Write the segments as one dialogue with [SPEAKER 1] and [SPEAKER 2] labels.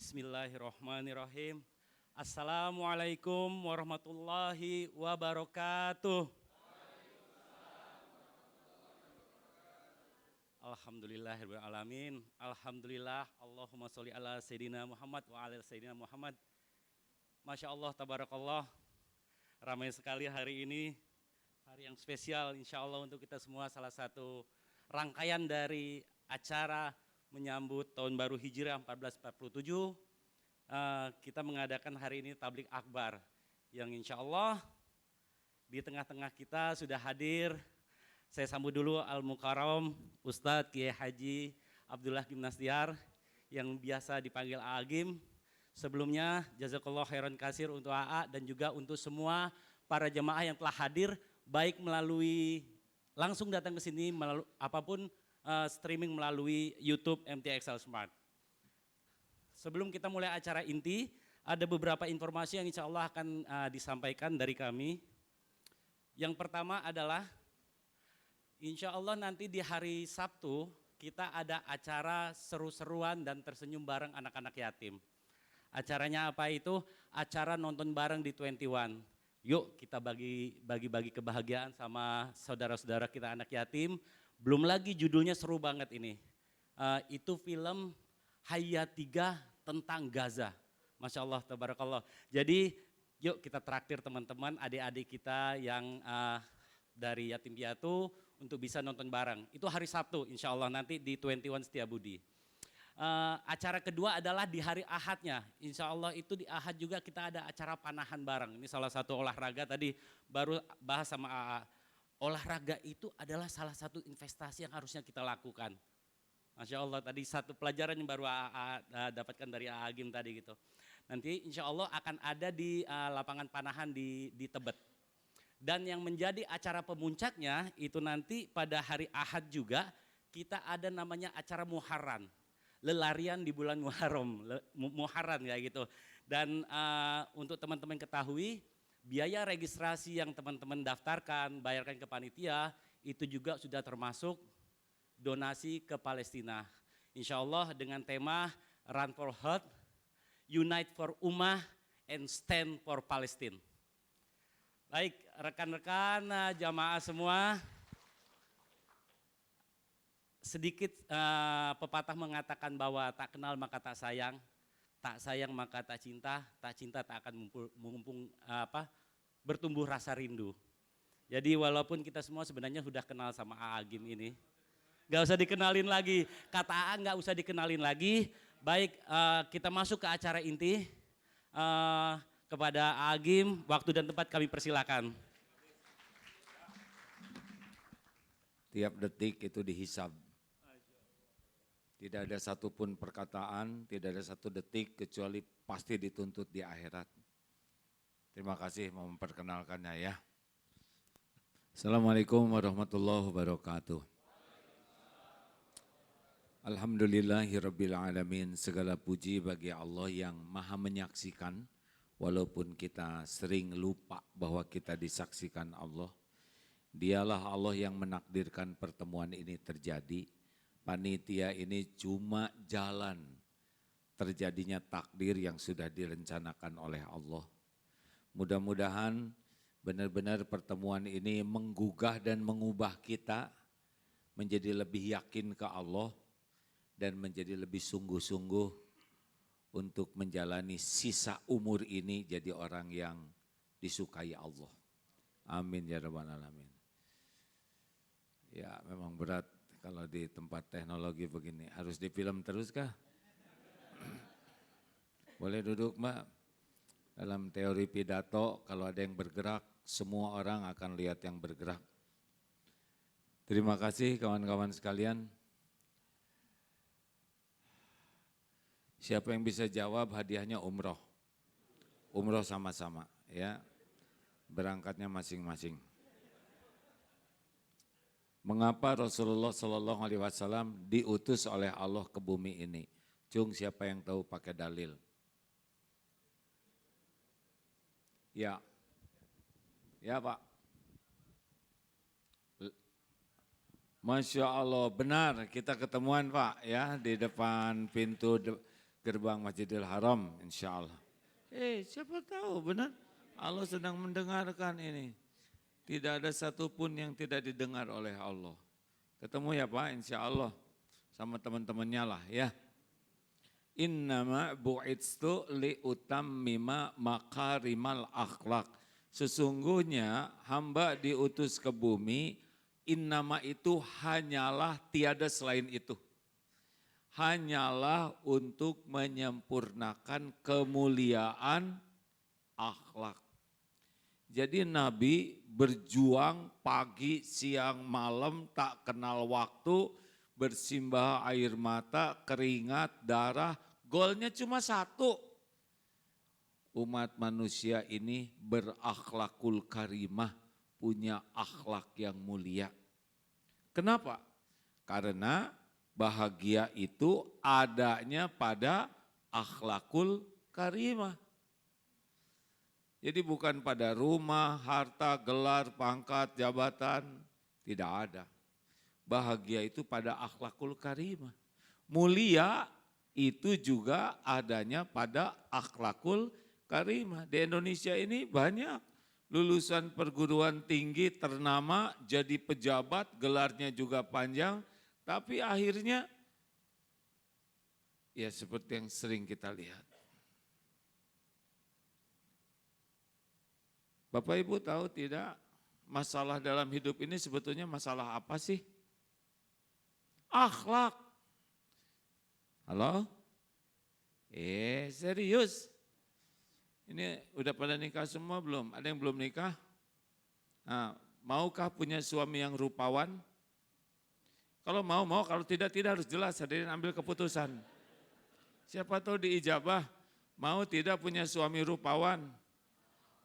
[SPEAKER 1] Bismillahirrahmanirrahim. Assalamualaikum warahmatullahi wabarakatuh. Alhamdulillahirrahmanirrahim. Alhamdulillah. Allahumma sholli ala Sayyidina Muhammad wa ala Sayyidina Muhammad. Masya Allah, tabarakallah. Ramai sekali hari ini. Hari yang spesial insya Allah untuk kita semua. Salah satu rangkaian dari acara menyambut tahun baru Hijriah 1447. Kita mengadakan hari ini tablik akbar. Yang insya Allah di tengah-tengah kita sudah hadir. Saya sambut dulu Al-Mukarram Ustadz Kiai Haji Abdullah Gimnastiar yang biasa dipanggil Agim. Sebelumnya jazakallah khairan kasir untuk AA dan juga untuk semua para jemaah yang telah hadir baik melalui langsung datang ke sini apapun streaming melalui YouTube MTXL Smart. Sebelum kita mulai acara inti, ada beberapa informasi yang insya Allah akan disampaikan dari kami. Yang pertama adalah insya Allah nanti di hari Sabtu kita ada acara seru-seruan dan tersenyum bareng anak-anak yatim. Acaranya apa itu? Acara nonton bareng di 21. Yuk kita bagi kebahagiaan sama saudara-saudara kita anak yatim. Belum lagi judulnya seru banget ini. Itu film Hayat 3 tentang Gaza. Masya Allah, tabarakallah. Jadi yuk kita traktir teman-teman, adik-adik kita yang dari yatim piatu untuk bisa nonton bareng. Itu hari Sabtu insya Allah nanti di 21 Setiabudi. Acara kedua adalah di hari Ahadnya. Insya Allah itu di Ahad juga kita ada acara panahan bareng. Ini salah satu olahraga tadi baru bahas sama AA. Olahraga itu adalah salah satu investasi yang harusnya kita lakukan. Masya Allah tadi satu pelajaran yang baru AA dapatkan dari AA Agim tadi gitu. Nanti insya Allah akan ada di lapangan panahan di Tebet. Dan yang menjadi acara pemuncaknya itu nanti pada hari Ahad juga kita ada namanya acara Muharram. Lelarian di bulan Muharram ya gitu. Dan untuk teman-teman ketahui biaya registrasi yang teman-teman daftarkan, bayarkan ke panitia itu juga sudah termasuk donasi ke Palestina. Insya Allah dengan tema Run for Heart, Unite for Ummah, and Stand for Palestine. Baik rekan-rekan jamaah semua. Sedikit pepatah mengatakan bahwa tak kenal maka tak sayang maka tak cinta tak akan bertumbuh rasa rindu. Jadi walaupun kita semua sebenarnya sudah kenal sama AA Agim ini, gak usah dikenalin lagi, kata AA gak usah dikenalin lagi. Baik kita masuk ke acara inti, kepada AA Agim, waktu dan tempat kami persilakan.
[SPEAKER 2] Tiap detik itu dihisab. Tidak ada satupun perkataan, tidak ada satu detik kecuali pasti dituntut di akhirat. Terima kasih mau memperkenalkannya ya. Assalamualaikum warahmatullahi wabarakatuh. Alhamdulillahirrabbilalamin, segala puji bagi Allah yang maha menyaksikan. Walaupun kita sering lupa bahwa kita disaksikan Allah. Dialah Allah yang menakdirkan pertemuan ini terjadi. Panitia ini cuma jalan terjadinya takdir yang sudah direncanakan oleh Allah. Mudah-mudahan benar-benar pertemuan ini menggugah dan mengubah kita menjadi lebih yakin ke Allah dan menjadi lebih sungguh-sungguh untuk menjalani sisa umur ini jadi orang yang disukai Allah. Amin ya rabbal alamin. Ya memang berat. Kalau di tempat teknologi begini, harus difilm terus kah? Boleh duduk Mbak. Dalam teori pidato, kalau ada yang bergerak, semua orang akan lihat yang bergerak. Terima kasih kawan-kawan sekalian. Siapa yang bisa jawab hadiahnya umroh. Umroh sama-sama ya, berangkatnya masing-masing. Mengapa Rasulullah SAW diutus oleh Allah ke bumi ini? Cung, siapa yang tahu pakai dalil? Ya, ya Pak. Masya Allah, benar kita ketemuan Pak ya di depan pintu gerbang Masjidil Haram insya Allah. Siapa tahu benar Allah sedang mendengarkan ini. Tidak ada satupun yang tidak didengar oleh Allah. Ketemu ya Pak insya Allah sama teman-temannya lah ya. Innama bu'itstu liutammima makarimal akhlak. Sesungguhnya hamba diutus ke bumi, innama itu hanyalah tiada selain itu. Hanyalah untuk menyempurnakan kemuliaan akhlak. Jadi Nabi berjuang pagi, siang, malam, tak kenal waktu, bersimbah air mata, keringat, darah, golnya cuma satu. Umat manusia ini berakhlakul karimah, punya akhlak yang mulia. Kenapa? Karena bahagia itu adanya pada akhlakul karimah. Jadi bukan pada rumah, harta, gelar, pangkat, jabatan, tidak ada. Bahagia itu pada akhlakul karimah. Mulia itu juga adanya pada akhlakul karimah. Di Indonesia ini banyak lulusan perguruan tinggi ternama, jadi pejabat, gelarnya juga panjang, tapi akhirnya ya seperti yang sering kita lihat. Bapak Ibu tahu tidak, masalah dalam hidup ini sebetulnya masalah apa sih? Akhlak. Halo? Serius? Ini udah pada nikah semua belum? Ada yang belum nikah? Nah, maukah punya suami yang rupawan? Kalau mau, kalau tidak harus jelas, hadirin ambil keputusan. Siapa tahu diijabah, mau tidak punya suami rupawan?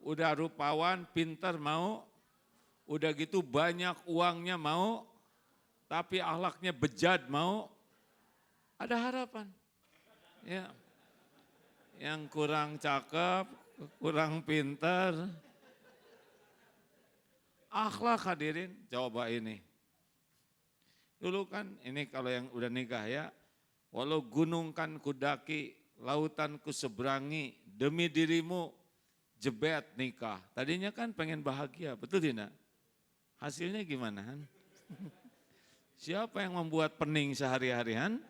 [SPEAKER 2] Udah rupawan, pintar mau, udah gitu banyak uangnya mau, tapi akhlaknya bejat mau, ada harapan. Ya, yang kurang cakep, kurang pintar, akhlak hadirin, coba ini. Dulu kan ini kalau yang udah nikah ya, walau gunung kan kudaki, lautan ku seberangi, demi dirimu jebet nikah. Tadinya kan pengen bahagia, betul tidak? Hasilnya gimana? Siapa yang membuat pening sehari-harian?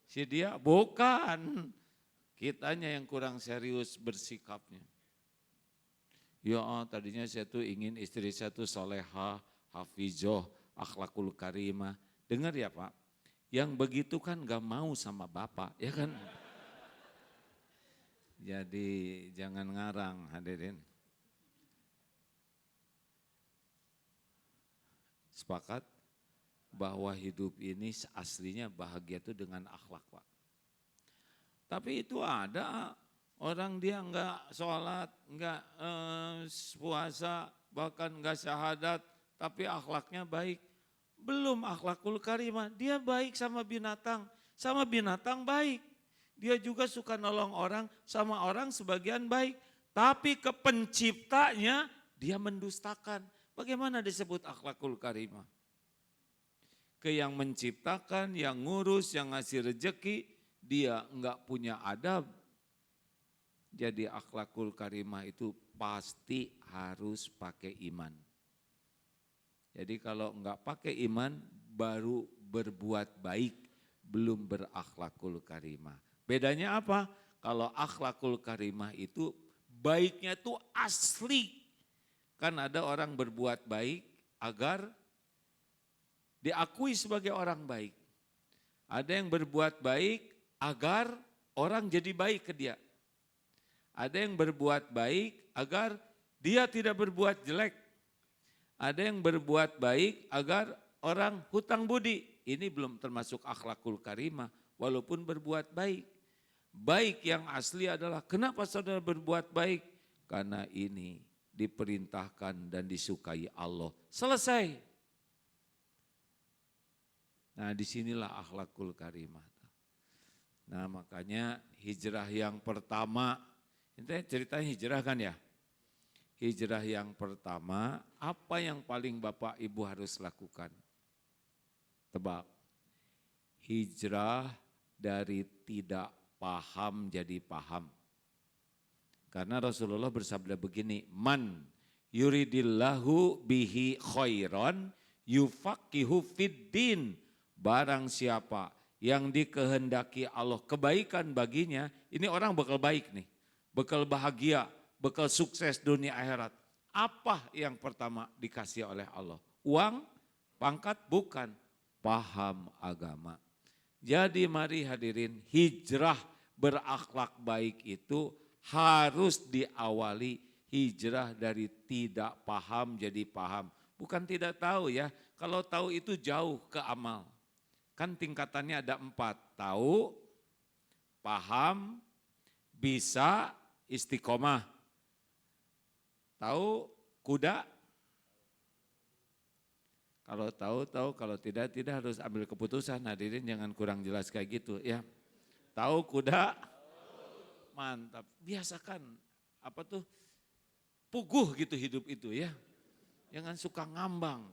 [SPEAKER 2] Si dia? Bukan. Kitanya yang kurang serius bersikapnya. Ya tadinya saya tuh ingin istri saya tuh solehah, hafizoh, akhlakul karimah. Dengar ya Pak, yang begitu kan gak mau sama Bapak, ya kan? Jadi jangan ngarang hadirin. Sepakat bahwa hidup ini aslinya bahagia itu dengan akhlak Pak. Tapi itu ada orang dia enggak sholat, enggak puasa, bahkan enggak syahadat, tapi akhlaknya baik. Belum akhlakul karimah, dia baik sama binatang baik. Dia juga suka nolong orang, sama orang sebagian baik. Tapi ke penciptanya dia mendustakan. Bagaimana disebut akhlakul karimah? Ke yang menciptakan, yang ngurus, yang ngasih rejeki, dia enggak punya adab. Jadi akhlakul karimah itu pasti harus pakai iman. Jadi kalau enggak pakai iman baru berbuat baik, belum berakhlakul karimah. Bedanya apa? Kalau akhlakul karimah itu baiknya itu asli. Kan ada orang berbuat baik agar diakui sebagai orang baik. Ada yang berbuat baik agar orang jadi baik ke dia. Ada yang berbuat baik agar dia tidak berbuat jelek. Ada yang berbuat baik agar orang hutang budi. Ini belum termasuk akhlakul karimah walaupun berbuat baik. Baik yang asli adalah kenapa saudara berbuat baik? Karena ini diperintahkan dan disukai Allah. Selesai. Nah disinilah akhlakul karimah. Nah makanya hijrah yang pertama, ini ceritanya hijrah kan ya? Hijrah yang pertama, apa yang paling Bapak Ibu harus lakukan? Tebak, hijrah dari tidak paham jadi paham. Karena Rasulullah bersabda begini, man yuridillahu bihi khairan yufaqihu fiddin. Barang siapa yang dikehendaki Allah kebaikan baginya, ini orang bakal baik nih, bakal bahagia, bakal sukses dunia akhirat. Apa yang pertama dikasih oleh Allah? Uang, pangkat? Bukan, paham agama. Jadi mari hadirin, hijrah berakhlak baik itu harus diawali hijrah dari tidak paham jadi paham. Bukan tidak tahu ya, kalau tahu itu jauh ke amal. Kan tingkatannya ada 4, tahu, paham, bisa, istiqomah. Tahu kuda? Kalau tahu, kalau tidak harus ambil keputusan. Hadirin jangan kurang jelas kayak gitu ya. Tahu kuda? Mantap, biasakan puguh gitu hidup itu ya. Jangan suka ngambang.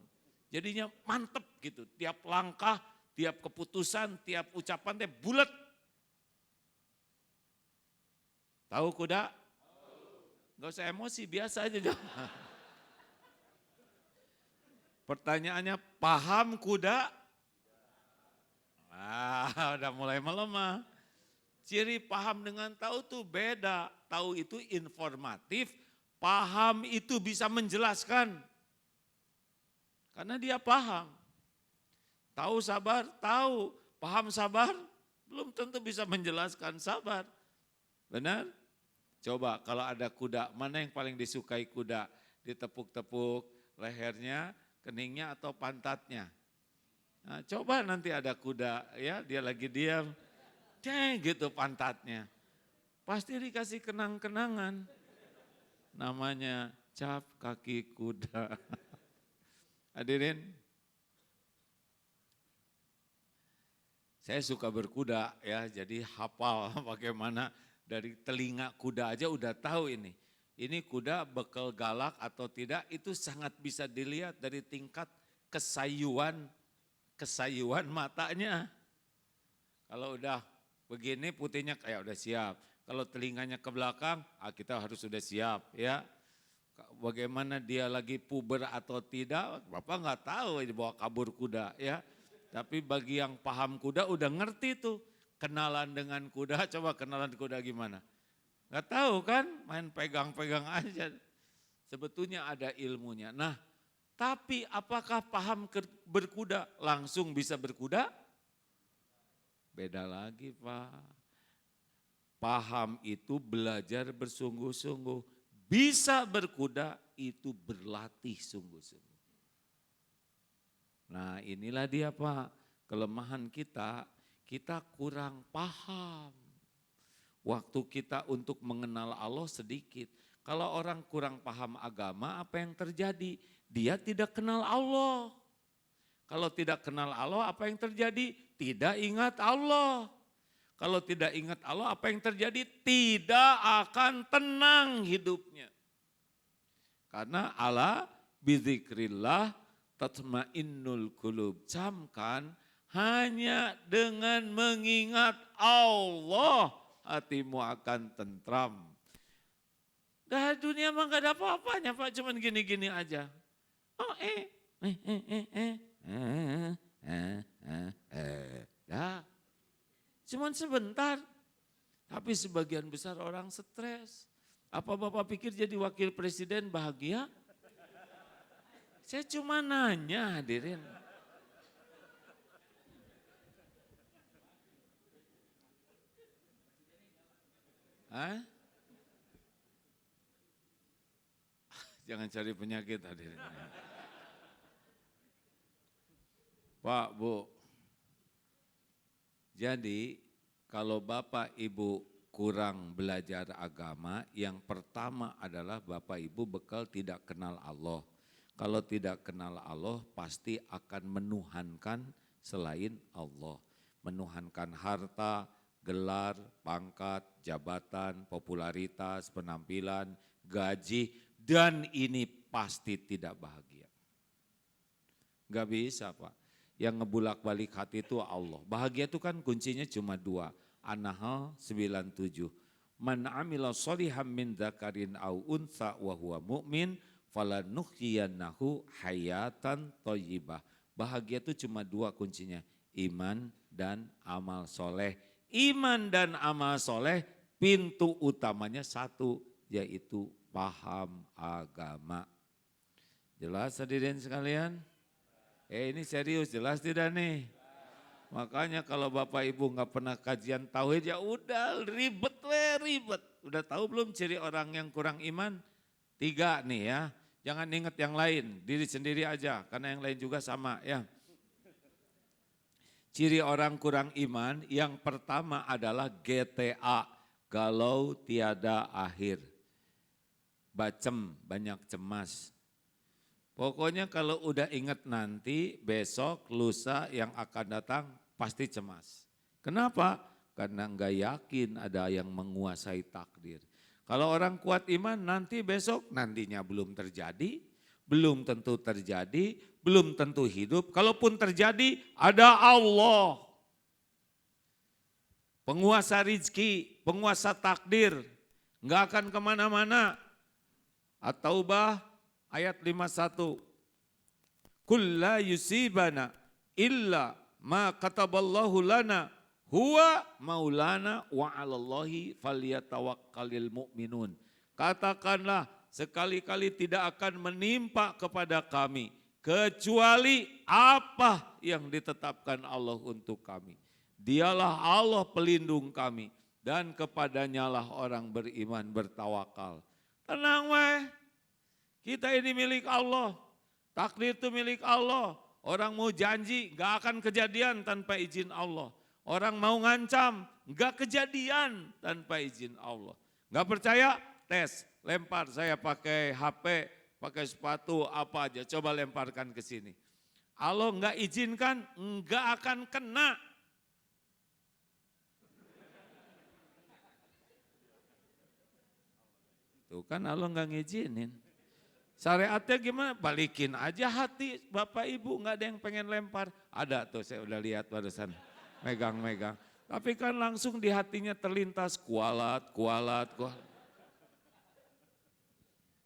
[SPEAKER 2] Jadinya mantep gitu, tiap langkah, tiap keputusan, tiap ucapan teh bulat. Tahu kuda? Gak usah emosi, biasa aja. Pertanyaannya, paham kuda? Udah mulai melemah. Ciri paham dengan tahu tuh beda. Tahu itu informatif, paham itu bisa menjelaskan. Karena dia paham. Tahu sabar, tahu. Paham sabar, belum tentu bisa menjelaskan sabar. Benar? Coba kalau ada kuda, mana yang paling disukai kuda? Ditepuk-tepuk lehernya, keningnya atau pantatnya? Nah, coba nanti ada kuda ya, dia lagi diam. Gitu pantatnya. Pasti dikasih kenang-kenangan. Namanya cap kaki kuda. Hadirin, saya suka berkuda ya, jadi hafal bagaimana dari telinga kuda aja udah tahu ini. Ini kuda bekal galak atau tidak itu sangat bisa dilihat dari tingkat kesayuan matanya. Kalau udah begini putihnya kayak udah siap. Kalau telinganya ke belakang, kita harus sudah siap ya. Bagaimana dia lagi puber atau tidak, Bapak nggak tahu dibawa kabur kuda ya. Tapi bagi yang paham kuda udah ngerti tuh. Kenalan dengan kuda, coba kenalan kuda gimana? Nggak tahu kan, main pegang-pegang aja. Sebetulnya ada ilmunya. Nah, tapi apakah paham berkuda langsung bisa berkuda? Beda lagi Pak. Paham itu belajar bersungguh-sungguh. Bisa berkuda itu berlatih sungguh-sungguh. Nah inilah dia Pak, kelemahan kita kurang paham. Waktu kita untuk mengenal Allah sedikit. Kalau orang kurang paham agama, apa yang terjadi? Dia tidak kenal Allah. Kalau tidak kenal Allah, apa yang terjadi? Tidak ingat Allah. Kalau tidak ingat Allah, apa yang terjadi? Tidak akan tenang hidupnya. Karena ala bidzikrillah tatmainnul qulub. Camkan, hanya dengan mengingat Allah hatimu akan tentram. Dah dunia mah gak ada apa-apanya Pak, cuman gini-gini aja. Oh dah. Cuman sebentar. Tapi sebagian besar orang stres. Apa Bapak pikir jadi wakil presiden bahagia? Saya cuma nanya hadirin. Hah? Jangan cari penyakit hadirin. Pak, Bu. Jadi kalau Bapak Ibu kurang belajar agama, yang pertama adalah Bapak Ibu bekal tidak kenal Allah. Kalau tidak kenal Allah pasti akan menuhankan selain Allah. Menuhankan harta, gelar, pangkat, jabatan, popularitas, penampilan, gaji, dan ini pasti tidak bahagia. Gak bisa Pak. Yang ngebulak-balik hati itu Allah. Bahagia itu kan kuncinya cuma 2. An-Nahl 97. Man amila sholihan min dzakarin au untha wa huwa mu'min falanuhyiyannahu hayatan thayyibah. Bahagia itu cuma 2 kuncinya. Iman dan amal soleh. Iman dan amal soleh pintu utamanya 1, yaitu paham agama. Jelas hadirin sekalian? Ini serius, jelas tidak nih? Makanya kalau Bapak Ibu nggak pernah kajian tauhid ya udah ribet. Udah tahu belum ciri orang yang kurang iman? 3 nih ya. Jangan ingat yang lain, diri sendiri aja karena yang lain juga sama ya. Ciri orang kurang iman yang pertama adalah GTA, galau tiada akhir. Bacem, banyak cemas. Pokoknya kalau udah ingat nanti, besok, lusa yang akan datang pasti cemas. Kenapa? Karena enggak yakin ada yang menguasai takdir. Kalau orang kuat iman nanti besok, nantinya belum terjadi, belum tentu terjadi, belum tentu hidup. Kalaupun terjadi ada Allah. Penguasa rizki, penguasa takdir, enggak akan kemana-mana. At-Taubah ayat 51. Kul la yusibana illa ma kataballahu lana huwa maulana wa 'alallahi falyatawakkalul mu'minun. Katakanlah sekali-kali tidak akan menimpa kepada kami kecuali apa yang ditetapkan Allah untuk kami. Dialah Allah pelindung kami dan kepadanyalah orang beriman bertawakal. Tenang weh. Kita ini milik Allah, takdir itu milik Allah. Orang mau janji gak akan kejadian tanpa izin Allah. Orang mau ngancam gak kejadian tanpa izin Allah. Gak percaya? Tes, lempar saya pakai HP, pakai sepatu apa aja. Coba lemparkan ke sini. Allah gak izinkan gak akan kena. Tuh kan Allah gak ngizinin. Syariatnya gimana? Balikin aja hati Bapak Ibu, nggak ada yang pengen lempar. Ada tuh saya udah lihat barusan, megang-megang. Tapi kan langsung di hatinya terlintas kualat.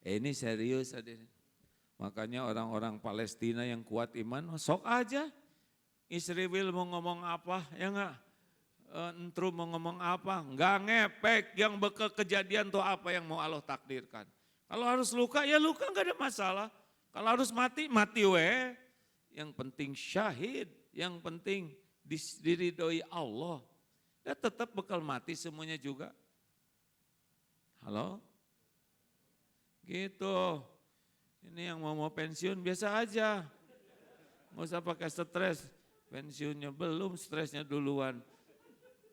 [SPEAKER 2] Ini serius hadirin. Makanya orang-orang Palestina yang kuat iman, sok aja. Israel mau ngomong apa, ya enggak? Entru mau ngomong apa, enggak ngepek. Yang bekal kejadian tuh apa yang mau Allah takdirkan. Kalau harus luka, ya luka enggak ada masalah. Kalau harus mati, mati weh. Yang penting syahid, yang penting diridhoi Allah. Ya tetap bekal mati semuanya juga. Halo? Gitu. Ini yang mau pensiun biasa aja. Nggak usah pakai stres. Pensiunnya belum, stresnya duluan.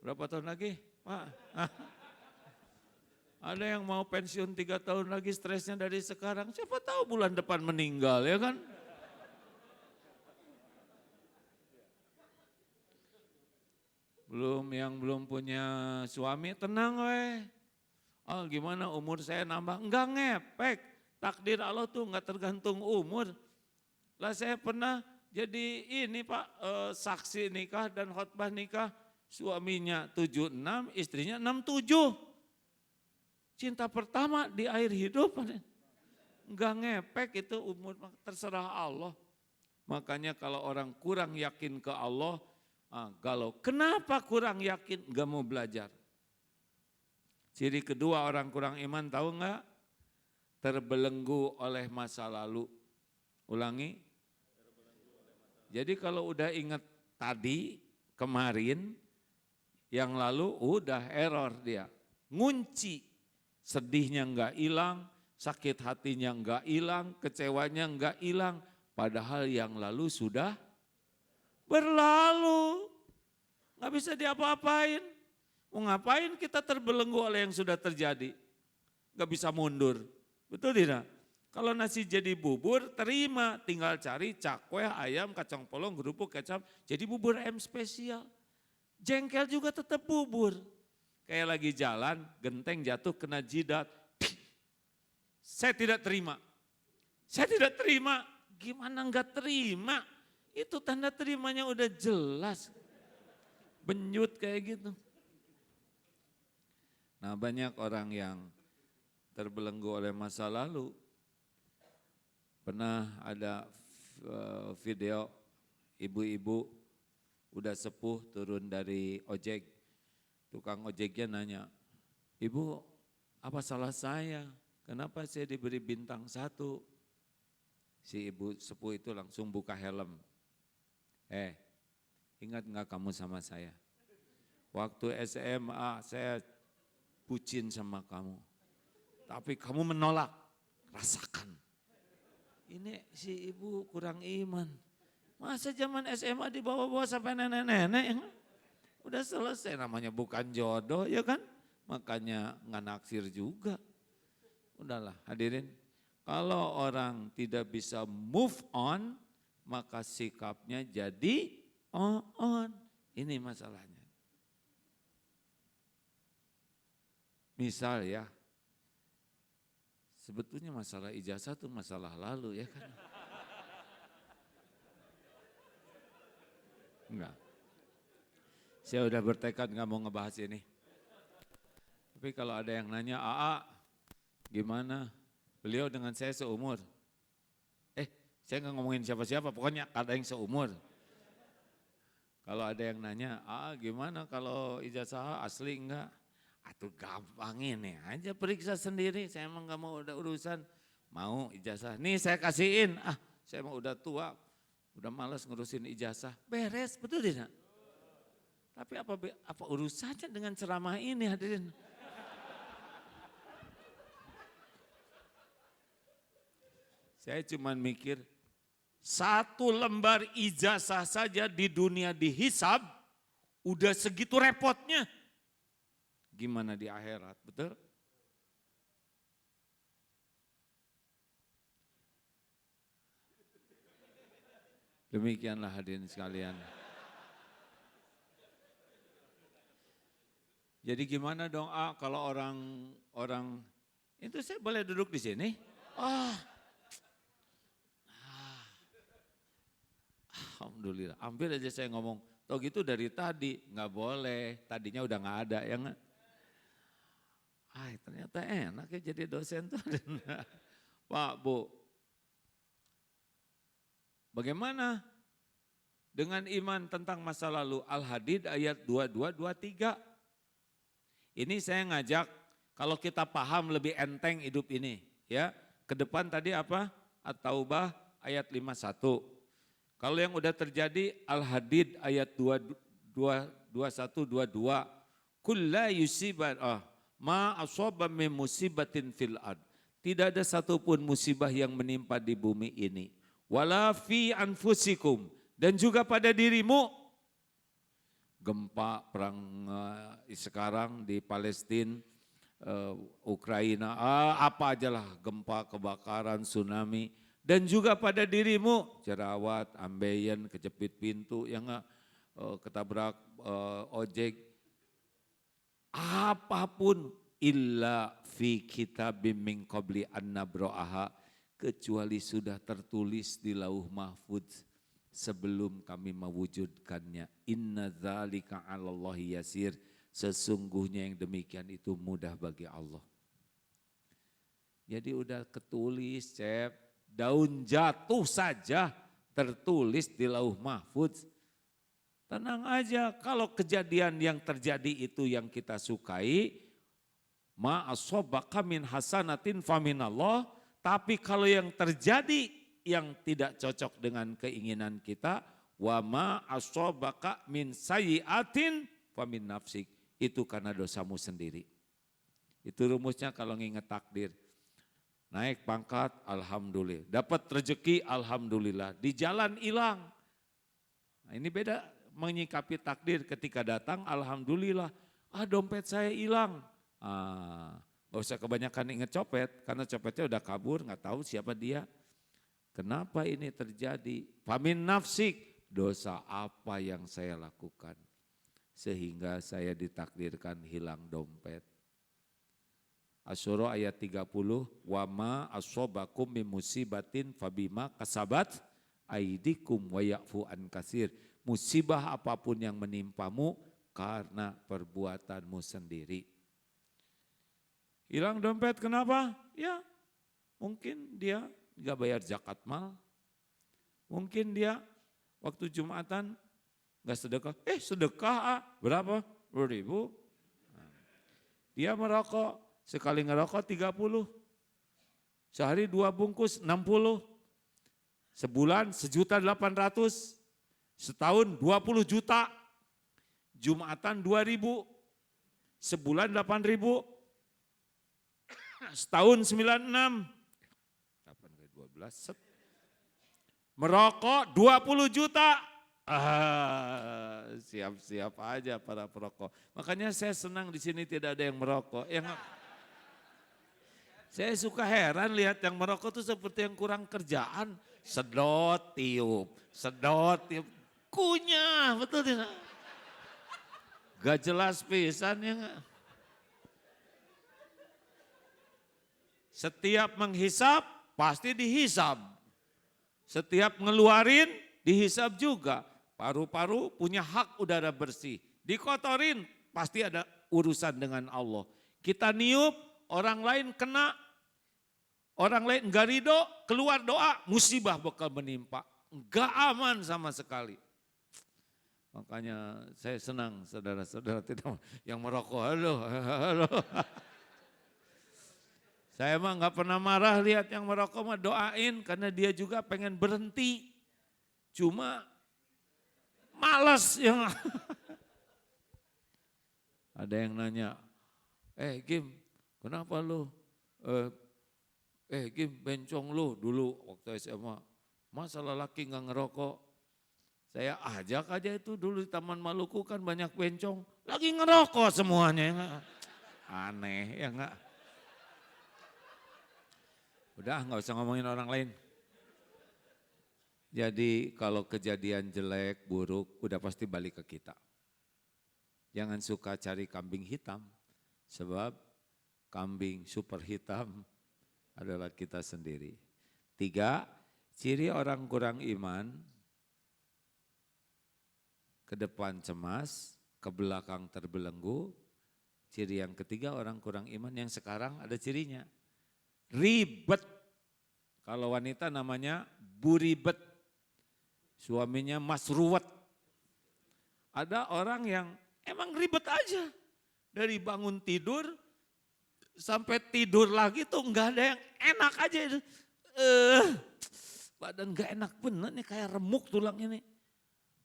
[SPEAKER 2] Berapa tahun lagi, Pak? Ada yang mau pensiun 3 tahun lagi stresnya dari sekarang. Siapa tahu bulan depan meninggal ya kan. Yang belum punya suami tenang weh. Oh gimana umur saya nambah? Enggak ngepek. Takdir Allah tuh enggak tergantung umur. Lah saya pernah jadi ini Pak saksi nikah dan khotbah nikah. Suaminya 76, istrinya 67. Cinta pertama di akhir hidup, enggak ngepek itu umur, terserah Allah. Makanya kalau orang kurang yakin ke Allah, galau. Kenapa kurang yakin? Enggak mau belajar. Ciri kedua orang kurang iman tahu enggak? Terbelenggu oleh masa lalu. Ulangi. Jadi kalau udah ingat tadi, kemarin, yang lalu udah error dia. Ngunci. Sedihnya enggak hilang, sakit hatinya enggak hilang, kecewanya enggak hilang. Padahal yang lalu sudah berlalu. Enggak bisa diapa-apain. Mau ngapain kita terbelenggu oleh yang sudah terjadi? Enggak bisa mundur. Betul tidak? Kalau nasi jadi bubur, terima. Tinggal cari cakwe, ayam, kacang polong, kerupuk, kecap. Jadi bubur M spesial. Jengkel juga tetap bubur. Kayak lagi jalan, genteng jatuh kena jidat. Saya tidak terima. Saya tidak terima. Gimana enggak terima? Itu tanda terimanya udah jelas. Benyut kayak gitu. Nah banyak orang yang terbelenggu oleh masa lalu. Pernah ada video ibu-ibu udah sepuh turun dari ojek. Tukang ojeknya nanya, "Ibu, apa salah saya? Kenapa saya diberi bintang 1?" Si ibu sepuh itu langsung buka helm. Ingat enggak kamu sama saya? Waktu SMA saya bucin sama kamu. Tapi kamu menolak, rasakan. Ini si ibu kurang iman. Masa zaman SMA dibawa-bawa sampai nenek-nenek ya? Udah selesai, namanya bukan jodoh ya kan? Makanya nggak naksir juga. Udahlah hadirin, kalau orang tidak bisa move on, maka sikapnya jadi on. Ini masalahnya. Misal ya, sebetulnya masalah ijazah itu masalah lalu ya kan? Enggak. Saya udah bertekad nggak mau ngebahas ini. Tapi kalau ada yang nanya, "AA, gimana? Beliau dengan saya seumur." Saya nggak ngomongin siapa-siapa, pokoknya ada yang seumur. Kalau ada yang nanya, "AA gimana kalau ijazah asli enggak?" Atuh gampang ini aja periksa sendiri, saya emang nggak mau udah urusan. Mau ijazah, nih saya kasihin, saya emang udah tua, udah malas ngurusin ijazah. Beres, betul tidak? Tapi apa urusannya dengan ceramah ini hadirin? Saya cuma mikir, 1 lembar ijazah saja di dunia dihisab, udah segitu repotnya. Gimana di akhirat, betul? Demikianlah hadirin sekalian. Jadi gimana dong kalau orang itu saya boleh duduk di sini? Alhamdulillah, hampir aja saya ngomong, toh gitu dari tadi, nggak boleh, tadinya udah nggak ada ya nggak? Ternyata enak ya jadi dosen tuh. Pak, Bu, bagaimana dengan iman tentang masa lalu? Al-Hadid ayat 22-23. Ini saya ngajak, kalau kita paham lebih enteng hidup ini. Ya, ke depan tadi apa? At-Taubah ayat 51. Kalau yang udah terjadi Al-Hadid ayat 21-22. Kulla yusibat ma asaba min musibatin fil ard. Tidak ada satupun musibah yang menimpa di bumi ini. Wala fi anfusikum. Dan juga pada dirimu. Gempa perang sekarang di Palestina, Ukraina, apa aja lah, gempa, kebakaran, tsunami. Dan juga pada dirimu, jerawat, ambeien, kejepit pintu, yang ketabrak ojek. Apapun illa fi kitabim min qabli an nabra'aha, kecuali sudah tertulis di lauh mahfudz sebelum kami mewujudkannya. Inna dzalika 'alallahi yasir, sesungguhnya yang demikian itu mudah bagi Allah. Jadi udah ketulis, Cep, daun jatuh saja tertulis di lauh mahfudz. Tenang aja, kalau kejadian yang terjadi itu yang kita sukai, ma asobaka min hasanatin faminallah, tapi kalau yang terjadi yang tidak cocok dengan keinginan kita, wa ma asobaka min sayyiatin famin nafsik, itu karena dosamu sendiri. Itu rumusnya kalau nginget takdir. Naik pangkat, alhamdulillah. Dapat rezeki, alhamdulillah. Di jalan hilang. Nah, ini beda menyikapi takdir ketika datang, alhamdulillah. Dompet saya hilang. Gak usah kebanyakan inget copet, karena copetnya udah kabur, gak tahu siapa dia. Kenapa ini terjadi? Famin nafsik, dosa apa yang saya lakukan? Sehingga saya ditakdirkan hilang dompet. Asyura ayat 30, wa ma asobakum min musibatin fabima kasabat aidikum wa ya'fu an katsir. Musibah apapun yang menimpamu karena perbuatanmu sendiri. Hilang dompet kenapa? Ya mungkin dia nggak bayar zakat mal. Mungkin dia waktu Jumatan nggak sedekah. Sedekah berapa? 10.000. Dia merokok, sekali ngerokok 30. Sehari 2 bungkus 60. Sebulan 1.800.000. Setahun 20 juta. Jumatan 2.000. Sebulan 8.000. Setahun 96. 8 kali 12. Merokok 20 juta. Siap-siap aja para perokok. Makanya saya senang di sini tidak ada yang merokok. Saya suka heran lihat yang merokok itu seperti yang kurang kerjaan. Sedot tiup, kunyah, betul tidak? Gak jelas pisan ya gak? Setiap menghisap pasti dihisap. Setiap ngeluarin dihisap juga. Paru-paru punya hak udara bersih. Dikotorin pasti ada urusan dengan Allah. Kita niup, orang lain kena, orang lain enggak ridho, keluar doa, musibah bakal menimpa. Enggak aman sama sekali. Makanya saya senang saudara-saudara tidak yang merokok. Halo. Saya mah enggak pernah marah lihat yang merokok mah doain karena dia juga pengen berhenti. Cuma malas yang ada yang nanya, Gim, kenapa lu? Gim, bencong lu dulu waktu SMA. Masa lelaki nggak ngerokok? Saya ajak aja itu dulu di Taman Maluku kan banyak bencong. Lagi ngerokok semuanya. Ya gak? Aneh ya enggak? Udah nggak usah ngomongin orang lain. Jadi kalau kejadian jelek, buruk, udah pasti balik ke kita. Jangan suka cari kambing hitam, sebab kambing super hitam adalah kita sendiri. 3, ciri orang kurang iman, ke depan cemas, ke belakang terbelenggu. Ciri yang ketiga orang kurang iman yang sekarang ada cirinya. Ribet. Kalau wanita namanya buribet. Suaminya masruwet. Ada orang yang emang ribet aja. Dari bangun tidur sampai tidur lagi tuh enggak ada yang enak aja. Badan enggak enak bener nih kayak remuk tulang ini.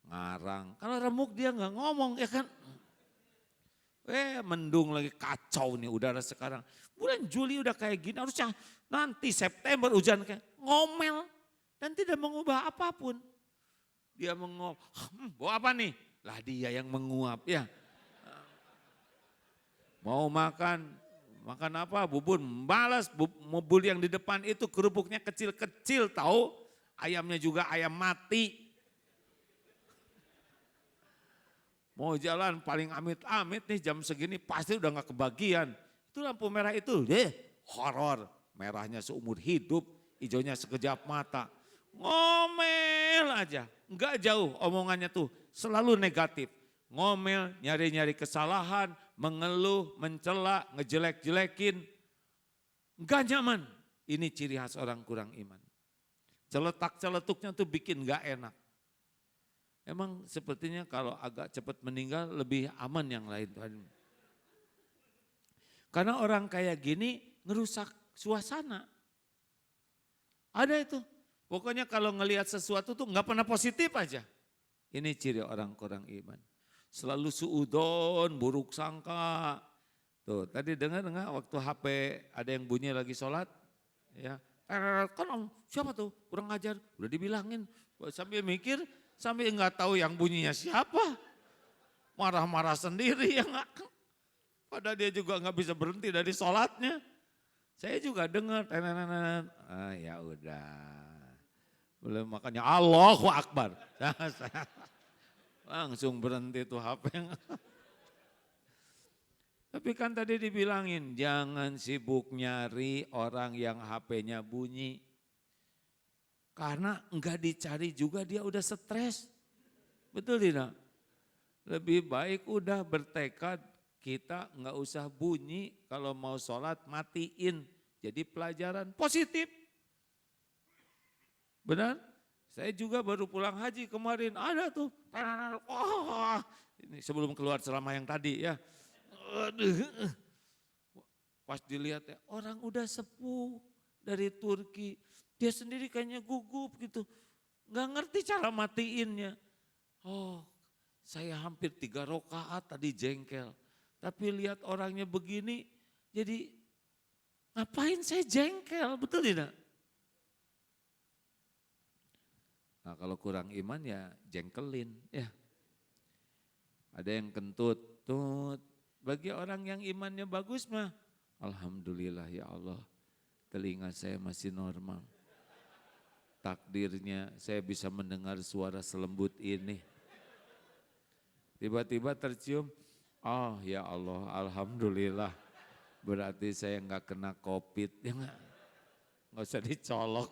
[SPEAKER 2] Ngarang. Kalau remuk dia enggak ngomong ya kan. Mendung lagi kacau nih udara sekarang. Bulan Juli udah kayak gini harusnya nanti September hujan kayak ngomel. Dan tidak mengubah apapun. Dia menguap, bawa apa nih? Lah dia yang menguap ya. Mau makan apa? Bubur, malas mobil yang di depan itu kerupuknya kecil-kecil tahu. Ayamnya juga ayam mati. Mau jalan paling amit-amit nih jam segini pasti udah gak kebagian. Itu lampu merah itu, horor. Merahnya seumur hidup, hijaunya sekejap mata. Ngomel aja, enggak jauh omongannya tuh, selalu negatif. Ngomel, nyari-nyari kesalahan, mengeluh, mencela, ngejelek-jelekin. Enggak nyaman, ini ciri khas orang kurang iman. Celetak-celetuknya tuh bikin enggak enak. Emang sepertinya kalau agak cepat meninggal lebih aman yang lain. Karena orang kayak gini ngerusak suasana. Ada itu. Pokoknya kalau ngelihat sesuatu tuh nggak pernah positif aja. Ini ciri orang kurang iman. Selalu suudon, buruk sangka. Tuh tadi dengar nggak waktu HP ada yang bunyi lagi sholat? Ya, kan siapa tuh kurang ajar? Udah dibilangin. Sambil mikir, sambil nggak tahu yang bunyinya siapa. Marah-marah sendiri ya nggak. Padahal dia juga nggak bisa berhenti dari sholatnya. Saya juga dengar. Ya udah. Belum makanya Allahu Akbar. Langsung berhenti tuh HP. Tapi kan tadi dibilangin jangan sibuk nyari orang yang HP-nya bunyi. Karena enggak dicari juga dia udah stres. Betul tidak? Lebih baik udah bertekad kita enggak usah bunyi kalau mau sholat matiin. Jadi pelajaran positif. Benar? Saya juga baru pulang haji kemarin, ada tuh. Wah, ini sebelum keluar selama yang tadi ya. Aduh. Pas dilihat ya, orang udah sepuh dari Turki. Dia sendiri kayaknya gugup gitu. Nggak ngerti cara matiinnya. Oh, saya hampir 3 rakaat tadi jengkel. Tapi lihat orangnya begini, jadi ngapain saya jengkel, betul tidak? Nah kalau kurang iman ya jengkelin ya. Ada yang kentut, tut. Bagi orang yang imannya bagus mah, alhamdulillah ya Allah, telinga saya masih normal. Takdirnya saya bisa mendengar suara selembut ini. Tiba-tiba tercium, oh ya Allah alhamdulillah. Berarti saya enggak kena COVID, ya enggak usah dicolok.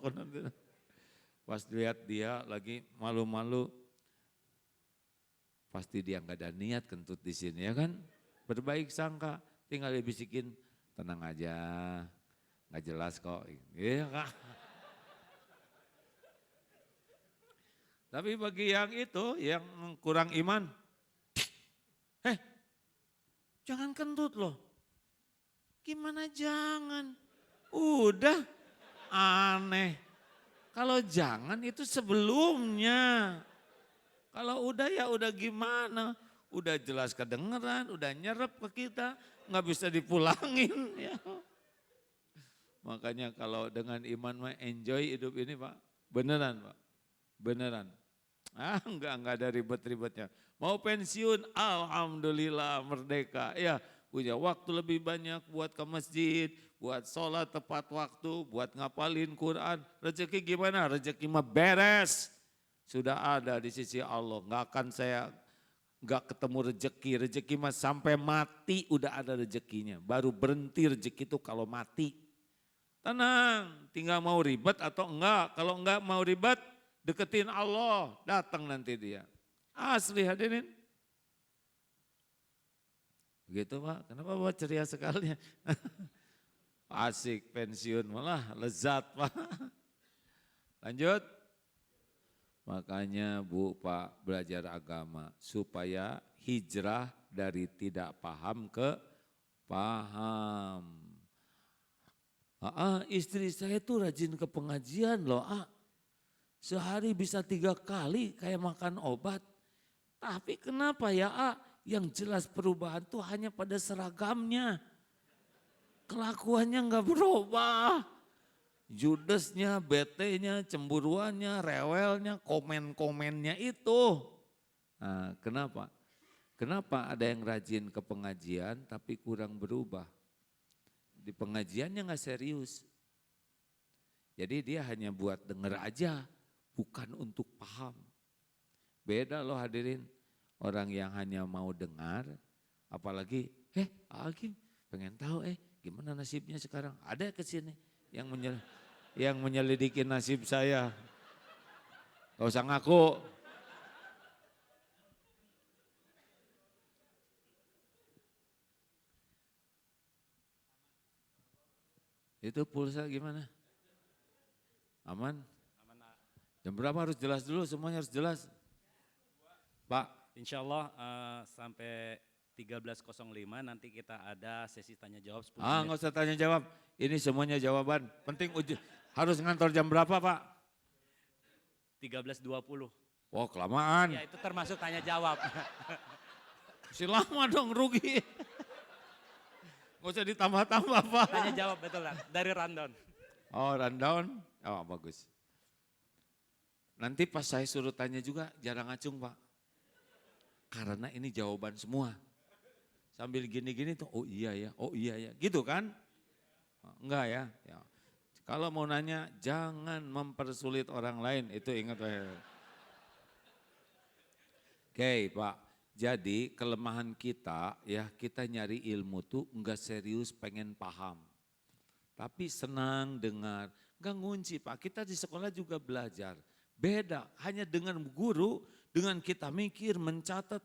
[SPEAKER 2] Pas lihat dia lagi malu-malu, pasti dia enggak ada niat kentut di sini ya kan. Berbaik sangka, tinggal dibisikin, tenang aja, enggak jelas kok. Iya kan? Tapi bagi yang itu, yang kurang iman, jangan kentut loh. Gimana jangan? Udah aneh. Kalau jangan itu sebelumnya. Kalau udah ya udah gimana. Udah jelas kedengeran, udah nyerap ke kita. Nggak bisa dipulangin. Ya. Makanya kalau dengan iman mah enjoy hidup ini Pak. Beneran Pak. Beneran. Enggak ada ribet-ribetnya. Mau pensiun, alhamdulillah merdeka. Ya punya waktu lebih banyak buat ke masjid, buat sholat tepat waktu, buat ngapalin Quran. Rezeki gimana? Rezeki mah beres. Sudah ada di sisi Allah. Nggak ketemu rezeki. Rezeki mah sampai mati udah ada rezekinya. Baru berhenti rezeki itu kalau mati. Tenang, tinggal mau ribet atau enggak. Kalau enggak mau ribet, deketin Allah, datang nanti dia. Asli hadirin. Begitu Pak, kenapa Pak ceria sekali? Asik pensiun malah lezat Pak. Lanjut. Makanya Bu Pak belajar agama supaya hijrah dari tidak paham ke paham. Istri saya tuh rajin ke pengajian loh. Sehari bisa 3 kali kayak makan obat. Tapi kenapa ya yang jelas perubahan tuh hanya pada seragamnya. Kelakuannya enggak berubah. Judesnya, betenya, cemburuannya, rewelnya, komen-komennya itu. Nah, kenapa? Kenapa ada yang rajin ke pengajian tapi kurang berubah? Di pengajiannya enggak serius. Jadi dia hanya buat denger aja, bukan untuk paham. Beda loh hadirin. Orang yang hanya mau dengar, apalagi, Agim pengen tahu gimana nasibnya sekarang. Ada ke sini yang menyelidiki nasib saya. Gak usah ngaku. Itu pulsa gimana? Aman? Jam berapa harus jelas dulu, semuanya harus jelas. Pak.
[SPEAKER 1] Insya Allah sampai 13.05 nanti kita ada sesi tanya jawab 10
[SPEAKER 2] menit. Nggak usah tanya jawab, ini semuanya jawaban. Penting harus ngantor jam berapa Pak?
[SPEAKER 1] 13.20.
[SPEAKER 2] Oh kelamaan.
[SPEAKER 1] Ya itu termasuk tanya jawab.
[SPEAKER 2] Si lama dong rugi. Nggak usah ditambah-tambah Pak.
[SPEAKER 1] Tanya jawab betul lah, dari rundown.
[SPEAKER 2] Oh rundown, oh bagus. Nanti pas saya suruh tanya juga jarang ngacung Pak. Karena ini jawaban semua. Sambil gini-gini tuh, oh iya ya, gitu kan? Enggak ya. Kalau mau nanya, jangan mempersulit orang lain, itu ingat. Oke Pak, jadi kelemahan kita ya kita nyari ilmu tuh enggak serius pengen paham. Tapi senang dengar, Enggak ngunci Pak, kita di sekolah juga belajar. Beda, hanya dengan guru, dengan kita mikir, mencatat,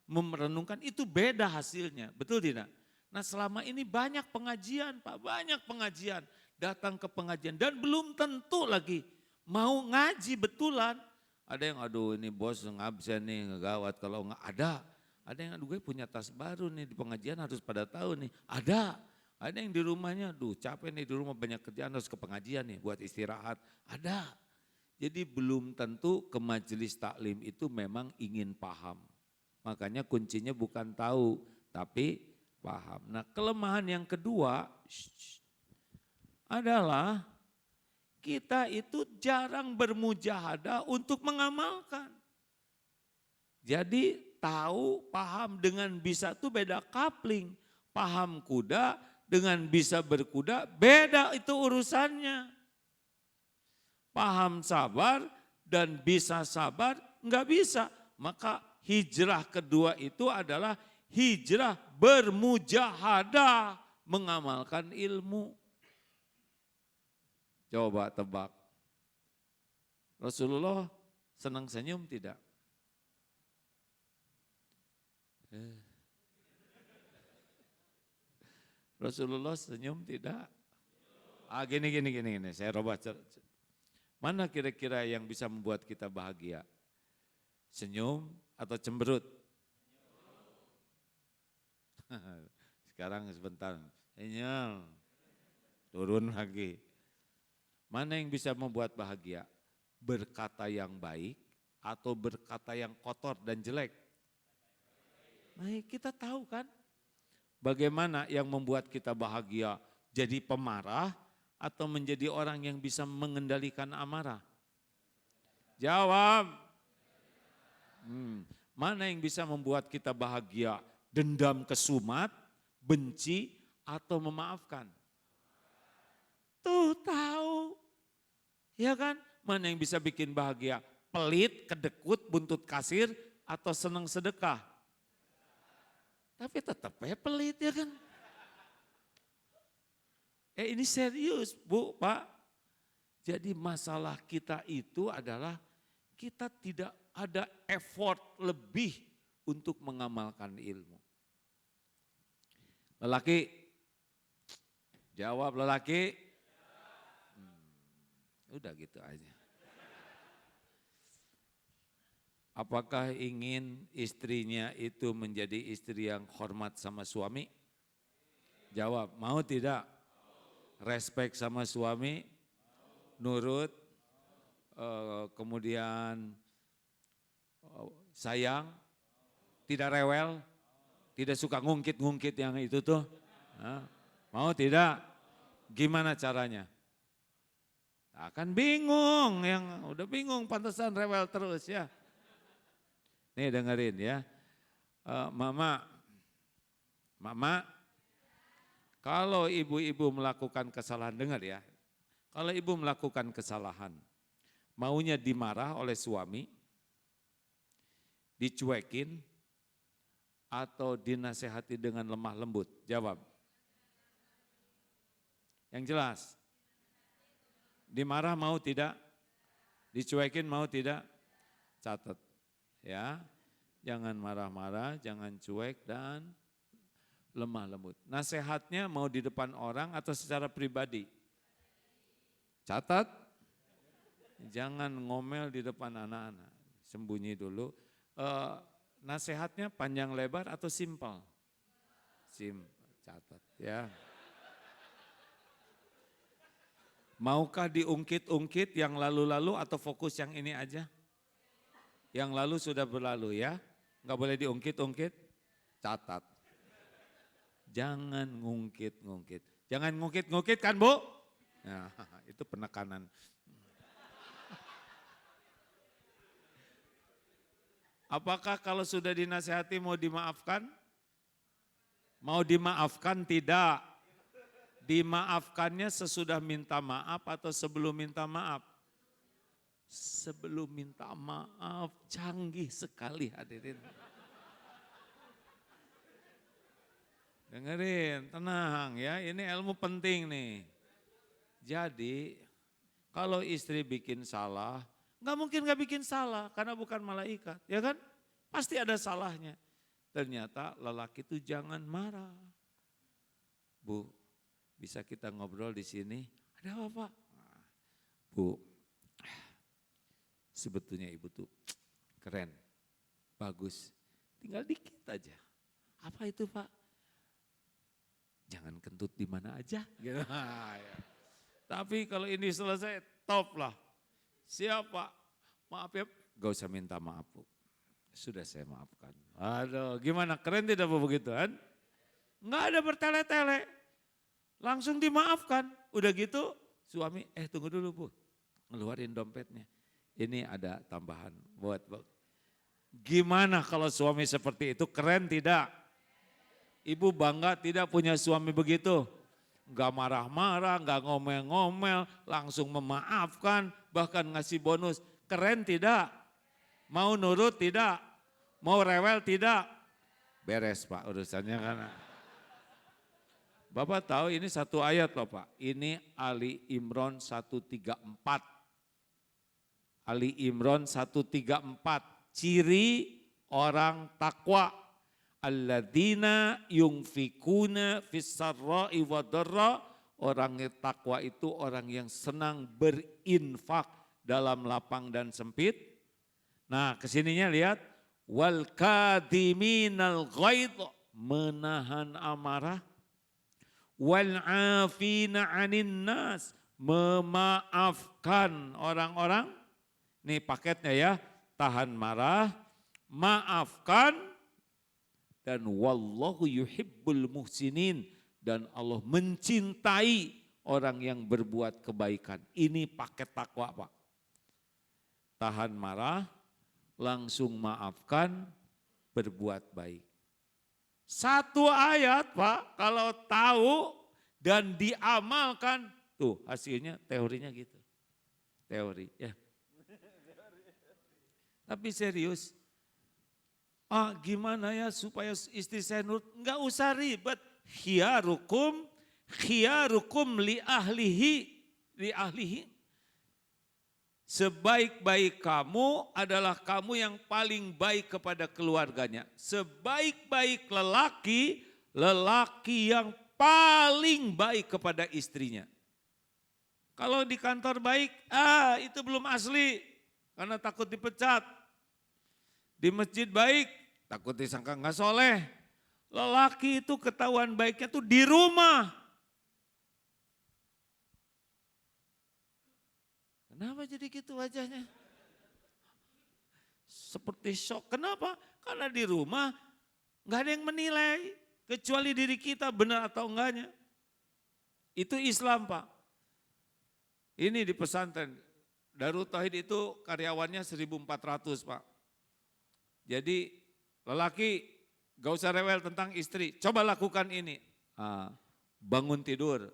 [SPEAKER 2] merenungkan, itu beda hasilnya. Betul tidak? Nah selama ini banyak pengajian Pak, banyak pengajian. Datang ke pengajian dan belum tentu lagi mau ngaji betulan. Ada yang aduh ini bos ngabsen nih, ngegawat kalau nggak ada. Ada yang aduh gue punya tas baru nih di pengajian harus pada tahu nih. Ada yang di rumahnya, duh capek nih di rumah banyak kerjaan harus ke pengajian nih buat istirahat. Ada. Jadi belum tentu ke majelis taklim itu memang ingin paham. Makanya kuncinya bukan tahu tapi paham. Nah kelemahan yang kedua adalah kita itu jarang bermujahadah untuk mengamalkan. Jadi tahu, paham dengan bisa itu beda kapling. Paham kuda dengan bisa berkuda beda itu urusannya. Paham sabar dan bisa sabar enggak bisa. Maka hijrah kedua itu adalah hijrah bermujahadah mengamalkan ilmu. Coba tebak. Rasulullah senang senyum tidak? Rasulullah senyum tidak? Gini, saya robah. Mana kira-kira yang bisa membuat kita bahagia? Senyum atau cemberut? Sekarang sebentar, senyum, turun lagi. Mana yang bisa membuat bahagia? Berkata yang baik atau berkata yang kotor dan jelek? Baik, kita tahu kan bagaimana yang membuat kita bahagia? Jadi pemarah atau menjadi orang yang bisa mengendalikan amarah? Jawab. Mana yang bisa membuat kita bahagia? Dendam kesumat, benci atau memaafkan? Tuh tahu. Ya kan? Mana yang bisa bikin bahagia? Pelit, kedekut, buntut kasir, atau senang sedekah? Tapi tetap ya pelit ya kan? Ini serius Bu, Pak. Jadi masalah kita itu adalah kita tidak ada effort lebih untuk mengamalkan ilmu. Lelaki, jawab lelaki. Udah gitu aja. Apakah ingin istrinya itu menjadi istri yang hormat sama suami? Jawab, mau tidak? Respect sama suami? Nurut? Kemudian sayang? Tidak rewel? Tidak suka ngungkit-ngungkit yang itu tuh? Mau tidak? Gimana caranya? Akan bingung, yang udah bingung pantesan rewel terus ya. Nih dengerin ya, mama, kalau ibu-ibu melakukan kesalahan, dengar ya. Kalau ibu melakukan kesalahan, maunya dimarah oleh suami, dicuekin, atau dinasehati dengan lemah lembut? Jawab. Yang jelas. Dimarah mau tidak? Dicuekin mau tidak? Catat ya. Jangan marah-marah, jangan cuek dan lemah lembut. Nasihatnya mau di depan orang atau secara pribadi? Catat. Jangan ngomel di depan anak-anak. Sembunyi dulu. Nasihatnya panjang lebar atau simpel? Simpel. Catat ya. Maukah diungkit-ungkit yang lalu-lalu atau fokus yang ini aja? Yang lalu sudah berlalu ya, nggak boleh diungkit-ungkit, catat. Jangan ngungkit-ngungkit. Jangan ngungkit-ngungkit kan Bu? Nah, itu penekanan. Apakah kalau sudah dinasihati mau dimaafkan? Mau dimaafkan tidak? Dimaafkannya sesudah minta maaf atau sebelum minta maaf? Sebelum minta maaf, canggih sekali hadirin. Dengerin, tenang ya, ini ilmu penting nih. Jadi Kalau istri bikin salah, nggak mungkin nggak bikin salah karena bukan malaikat, ya kan? Pasti ada salahnya. Ternyata lelaki itu jangan marah. Bu, bisa kita ngobrol di sini? Ada apa Pak? Bu, sebetulnya ibu tuh keren, bagus, tinggal dikit aja. Apa itu Pak? Jangan kentut di mana aja. Gitu. Tapi kalau ini selesai, top lah. Siapa? Maaf ya, gak usah minta maaf Bu. Sudah saya maafkan. Aduh, gimana keren tidak Bu begitu kan? Nggak ada bertele-tele. Langsung dimaafkan. Udah gitu suami, tunggu dulu Bu. Ngeluarin dompetnya. Ini ada tambahan buat Bu. Gimana kalau suami seperti itu, keren tidak? Ibu bangga tidak punya suami begitu? Gak marah-marah, gak ngomel-ngomel, langsung memaafkan, bahkan ngasih bonus. Keren tidak? Mau nurut tidak? Mau rewel tidak? Beres Pak urusannya kan. Bapak tahu ini satu ayat loh Pak. Ini Ali Imran 134. Ali Imran 134. Ciri orang takwa. Alladzina yungfikuna fis-sarra'i wa-dharra. Orang yang takwa itu orang yang senang berinfak dalam lapang dan sempit. Nah kesininya lihat. Wal kadhiminal ghaidh, menahan amarah. Wal afina 'anin nas, memaafkan orang-orang. Nih paketnya ya, tahan marah, maafkan, dan wallahu yuhibbul muhsinin, dan Allah mencintai orang yang berbuat kebaikan. Ini paket takwa Pak. Tahan marah, langsung maafkan, berbuat baik. Satu ayat Pak, kalau tahu dan diamalkan, tuh hasilnya teorinya gitu. Teori ya. Tapi serius, gimana ya supaya istri saya nurut? Enggak usah ribet. Khiyarukum li ahlihi. Sebaik-baik kamu adalah kamu yang paling baik kepada keluarganya. Sebaik-baik lelaki, lelaki yang paling baik kepada istrinya. Kalau di kantor baik, itu belum asli karena takut dipecat. Di masjid baik, takut disangka nggak soleh. Lelaki itu ketahuan baiknya tuh di rumah. Kenapa jadi gitu wajahnya? Seperti shock. Kenapa? Karena di rumah nggak ada yang menilai. Kecuali diri kita benar atau enggaknya. Itu Islam Pak. Ini di pesantren. Darut Tauhid itu karyawannya 1.400 Pak. Jadi lelaki gak usah rewel tentang istri. Coba lakukan ini. Bangun tidur.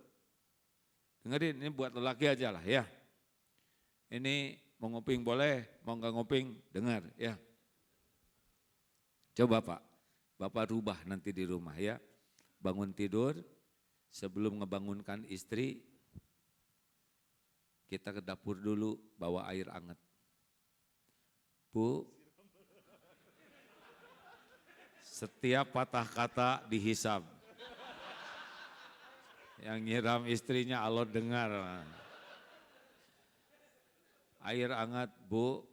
[SPEAKER 2] Dengerin ini buat lelaki aja lah ya. Ini mau nguping boleh, mau nggak nguping dengar ya. Coba Pak, Bapak rubah nanti di rumah ya. Bangun tidur, sebelum ngebangunkan istri, kita ke dapur dulu bawa air hangat. Bu, setiap patah kata dihisab. Yang nyiram istrinya Allah dengar. Air hangat Bu,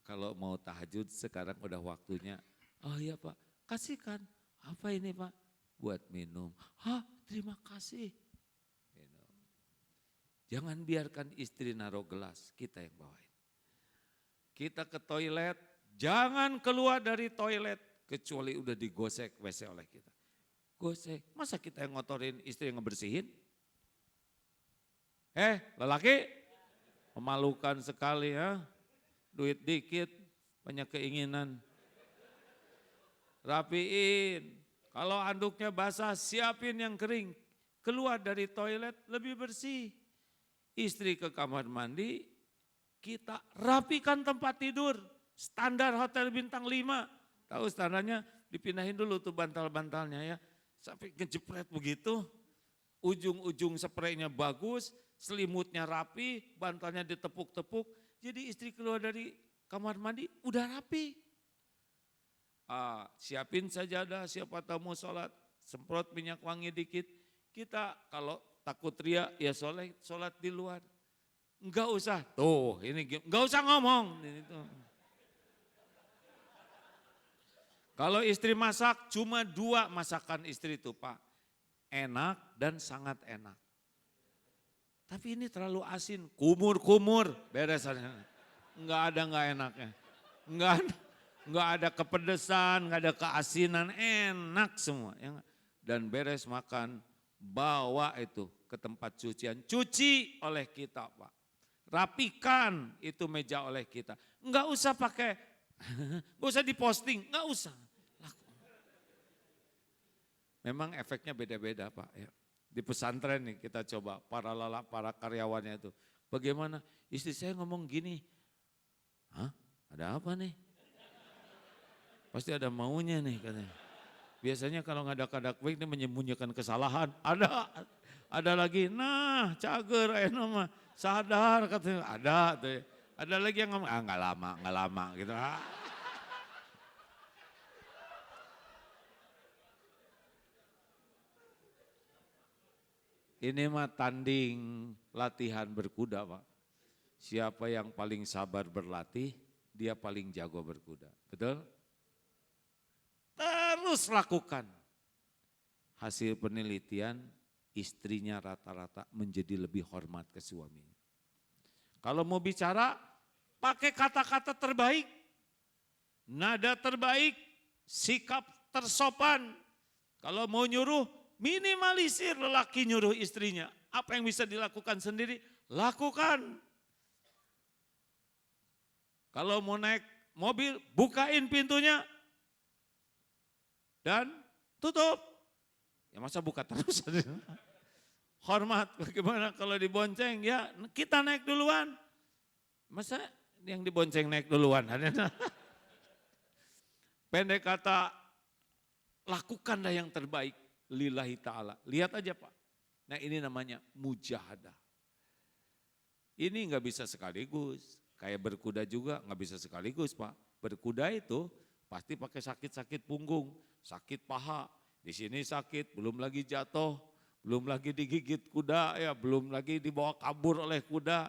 [SPEAKER 2] kalau mau tahajud sekarang udah waktunya. Oh iya Pak, kasihkan. Apa ini Pak? Buat minum. Terima kasih. Minum. Jangan biarkan istri naruh gelas, kita yang bawain. Kita ke toilet, jangan keluar dari toilet kecuali udah digosek WC oleh kita. Gosek, masa kita yang ngotorin, istri yang ngebersihin? Lelaki? Memalukan sekali ya, duit dikit, banyak keinginan. Rapiin, kalau anduknya basah siapin yang kering. Keluar dari toilet lebih bersih. Istri ke kamar mandi, kita rapikan tempat tidur. Standar hotel bintang 5. Tahu standarnya dipindahin dulu tuh bantal-bantalnya ya. Sampai ngejepret begitu. ujung-ujung spraynya bagus, selimutnya rapi, bantalnya ditepuk-tepuk. Jadi istri keluar dari kamar mandi udah rapi. Siapin sajadah, siapa tamu sholat, semprot minyak wangi dikit. Kita kalau takut ria ya sholat di luar. Enggak usah, tuh ini enggak usah ngomong. Kalau istri masak cuma 2 masakan istri itu Pak. Enak dan sangat enak. Tapi ini terlalu asin, kumur-kumur, beres. Enggak ada enggak enaknya. Enggak ada kepedesan, enggak ada keasinan, enak semua. Dan beres makan, bawa itu ke tempat cucian, cuci oleh kita Pak. Rapikan itu meja oleh kita. Enggak usah pakai, enggak usah diposting, enggak usah. Memang efeknya beda-beda Pak. Ya. Di pesantren nih kita coba para karyawannya itu. Bagaimana istri saya ngomong gini, hah ada apa nih? Pasti ada maunya nih katanya. Biasanya kalau ngadak-ngadak baik ini menyembunyikan kesalahan. Ada lagi, nah cager mah sadar katanya. Ada tuh. Ada lagi yang ngomong, nggak lama gitu. Ini mah tanding latihan berkuda Pak. Siapa yang paling sabar berlatih, dia paling jago berkuda. Betul? Terus lakukan. Hasil penelitian, istrinya rata-rata menjadi lebih hormat ke suaminya. Kalau mau bicara, pakai kata-kata terbaik, nada terbaik, sikap tersopan. Kalau mau nyuruh, minimalisir lelaki nyuruh istrinya. Apa yang bisa dilakukan sendiri, lakukan. Kalau mau naik mobil, bukain pintunya dan tutup. Ya masa buka terus? Hormat, bagaimana kalau dibonceng? Ya kita naik duluan. Masa yang dibonceng naik duluan? Pendek kata, lakukanlah yang terbaik. Lillahi ta'ala. Lihat aja Pak. Nah ini namanya mujahadah. Ini nggak bisa sekaligus. Kayak berkuda juga nggak bisa sekaligus Pak. Berkuda itu pasti pakai sakit-sakit punggung, sakit paha. Di sini sakit, belum lagi jatuh, belum lagi digigit kuda, ya belum lagi dibawa kabur oleh kuda.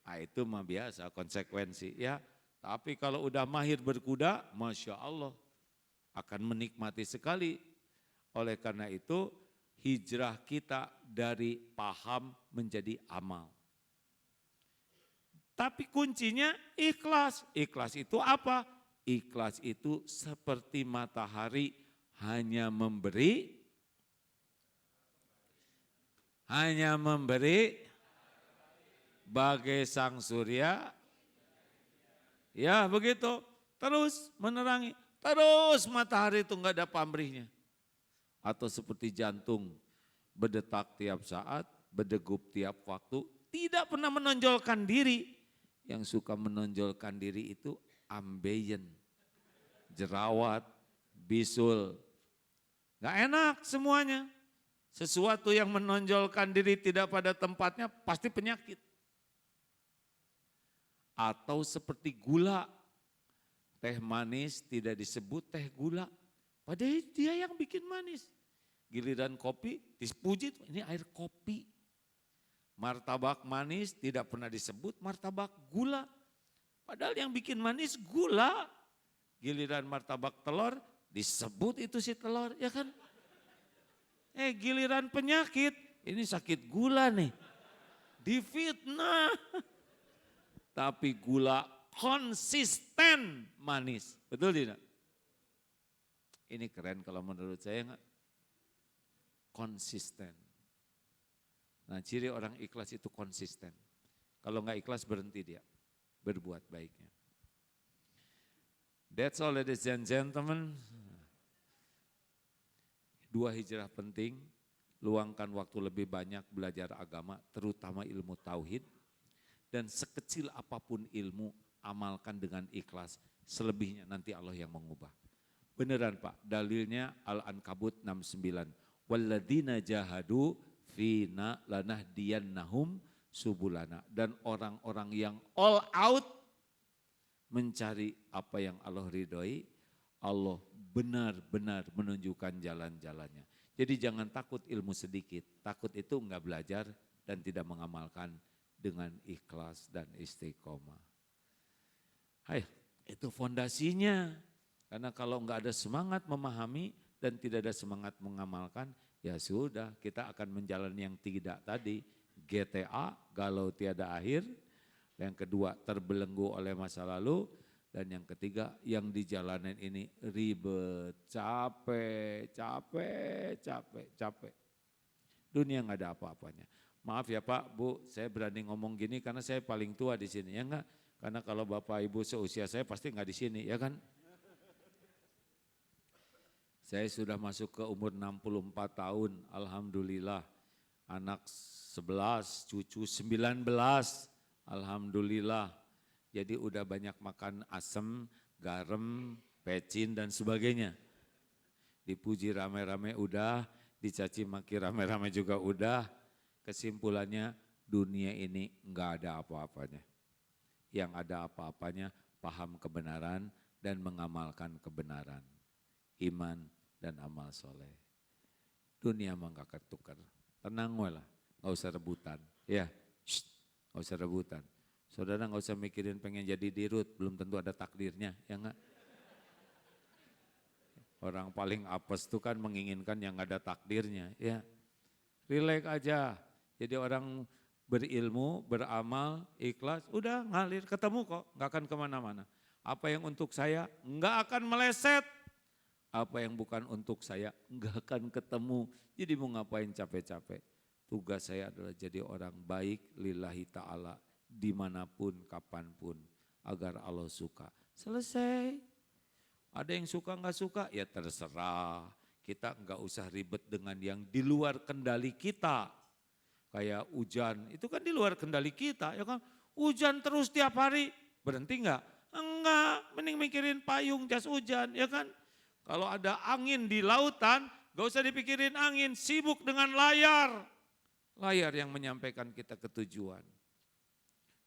[SPEAKER 2] Nah itu mah biasa konsekuensi ya. Tapi kalau udah mahir berkuda, Masya Allah akan menikmati sekali. Oleh karena itu hijrah kita dari paham menjadi amal. Tapi kuncinya ikhlas. Ikhlas itu apa? Ikhlas itu seperti matahari hanya memberi bagai sang surya. Ya begitu, terus menerangi. Terus matahari itu enggak ada pamrihnya. Atau seperti jantung, berdetak tiap saat, berdegup tiap waktu, tidak pernah menonjolkan diri. Yang suka menonjolkan diri itu ambeien, jerawat, bisul. Gak enak semuanya. Sesuatu yang menonjolkan diri tidak pada tempatnya pasti penyakit. Atau seperti gula, teh manis tidak disebut teh gula. Padahal dia yang bikin manis. Giliran kopi dipuji, ini air kopi. Martabak manis tidak pernah disebut martabak gula. Padahal yang bikin manis gula. Giliran martabak telur disebut itu si telur, ya kan? Giliran penyakit, ini sakit gula nih. Difitnah. Tapi gula konsisten manis. Betul tidak? Ini keren kalau menurut saya enggak? Konsisten. Nah ciri orang ikhlas itu konsisten. Kalau enggak ikhlas berhenti dia berbuat baiknya. That's all ladies and gentlemen. 2 hijrah penting, luangkan waktu lebih banyak belajar agama, terutama ilmu tauhid. Dan sekecil apapun ilmu, amalkan dengan ikhlas. Selebihnya nanti Allah yang mengubah. Beneran Pak, dalilnya Al-Ankabut 69. Walladzina jahadu fina lanahdiyannahum subulana. Dan orang-orang yang all out mencari apa yang Allah ridhoi, Allah benar-benar menunjukkan jalan-jalannya. Jadi jangan takut ilmu sedikit, takut itu enggak belajar dan tidak mengamalkan dengan ikhlas dan istiqomah. Hai, itu fondasinya. Karena kalau enggak ada semangat memahami dan tidak ada semangat mengamalkan, ya sudah kita akan menjalani yang tidak tadi. GTA, galau tiada akhir. Yang kedua, terbelenggu oleh masa lalu. Dan yang ketiga, yang dijalanin ini ribet, capek. Dunia nggak ada apa-apanya. Maaf ya Pak, Bu, saya berani ngomong gini karena saya paling tua di sini, ya enggak? Karena kalau Bapak Ibu seusia saya pasti nggak di sini, ya kan? Saya sudah masuk ke umur 64 tahun, alhamdulillah. Anak 11, cucu 19, alhamdulillah. Jadi udah banyak makan asem, garam, pecin dan sebagainya. Dipuji rame-rame udah, dicaci maki rame-rame juga udah. Kesimpulannya dunia ini enggak ada apa-apanya. Yang ada apa-apanya paham kebenaran dan mengamalkan kebenaran. Iman dan amal soleh. Dunia mah enggak ketukar. Tenang we lah, enggak usah rebutan. Ya, enggak usah rebutan. Saudara enggak usah mikirin pengen jadi dirut, belum tentu ada takdirnya, ya enggak? Orang paling apes itu kan menginginkan yang ada takdirnya, ya. Rileks aja. Jadi orang berilmu, beramal, ikhlas, udah ngalir, ketemu kok, gak akan kemana-mana. Apa yang untuk saya, gak akan meleset. Apa yang bukan untuk saya, gak akan ketemu. Jadi mau ngapain capek-capek. Tugas saya adalah jadi orang baik, lillahi ta'ala, dimanapun, kapanpun, agar Allah suka. Selesai. Ada yang suka gak suka, ya terserah. Kita gak usah ribet dengan yang di luar kendali kita. Kayak hujan, itu kan di luar kendali kita, ya kan? Hujan terus tiap hari, berhenti enggak? Enggak, mending mikirin payung, jas hujan, ya kan? Kalau ada angin di lautan, gak usah dipikirin angin, sibuk dengan layar. Layar yang menyampaikan kita ke tujuan.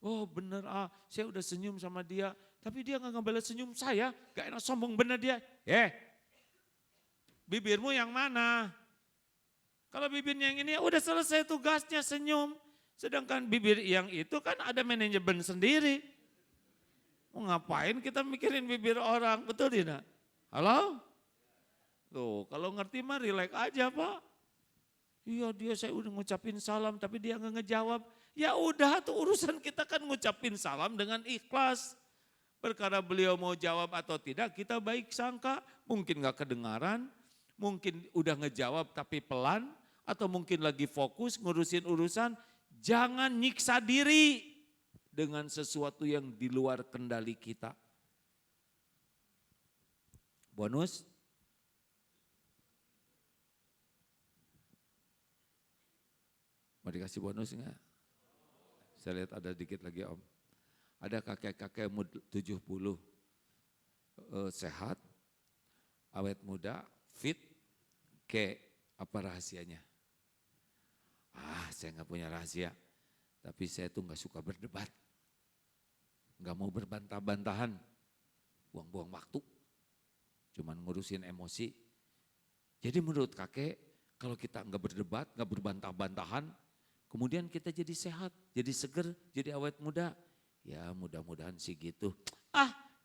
[SPEAKER 2] Oh bener saya udah senyum sama dia, tapi dia gak ngebalas senyum saya, gak enak sombong bener dia. Bibirmu yang mana? Kalau bibirnya yang ini ya udah selesai tugasnya senyum. Sedangkan bibir yang itu kan ada manajemen sendiri. Mau ngapain kita mikirin bibir orang, betul tidak? Halo? Tuh kalau ngerti mah rileks aja Pak. Iya dia saya udah ngucapin salam tapi dia nggak ngejawab. Ya udah tuh urusan kita kan ngucapin salam dengan ikhlas. Perkara beliau mau jawab atau tidak kita baik sangka. Mungkin gak kedengaran, mungkin udah ngejawab tapi pelan. Atau mungkin lagi fokus ngurusin urusan. Jangan nyiksa diri dengan sesuatu yang di luar kendali kita. Bonus. Mau dikasih bonus enggak? Saya lihat ada dikit lagi Om. Ada kakek-kakek 70, sehat, awet muda, fit, apa rahasianya? Saya nggak punya rahasia, tapi saya tuh nggak suka berdebat, nggak mau berbantah-bantahan, buang-buang waktu, cuman ngurusin emosi. Jadi menurut kakek, kalau kita nggak berdebat, nggak berbantah-bantahan, kemudian kita jadi sehat, jadi seger, jadi awet muda. Ya mudah-mudahan sih gitu.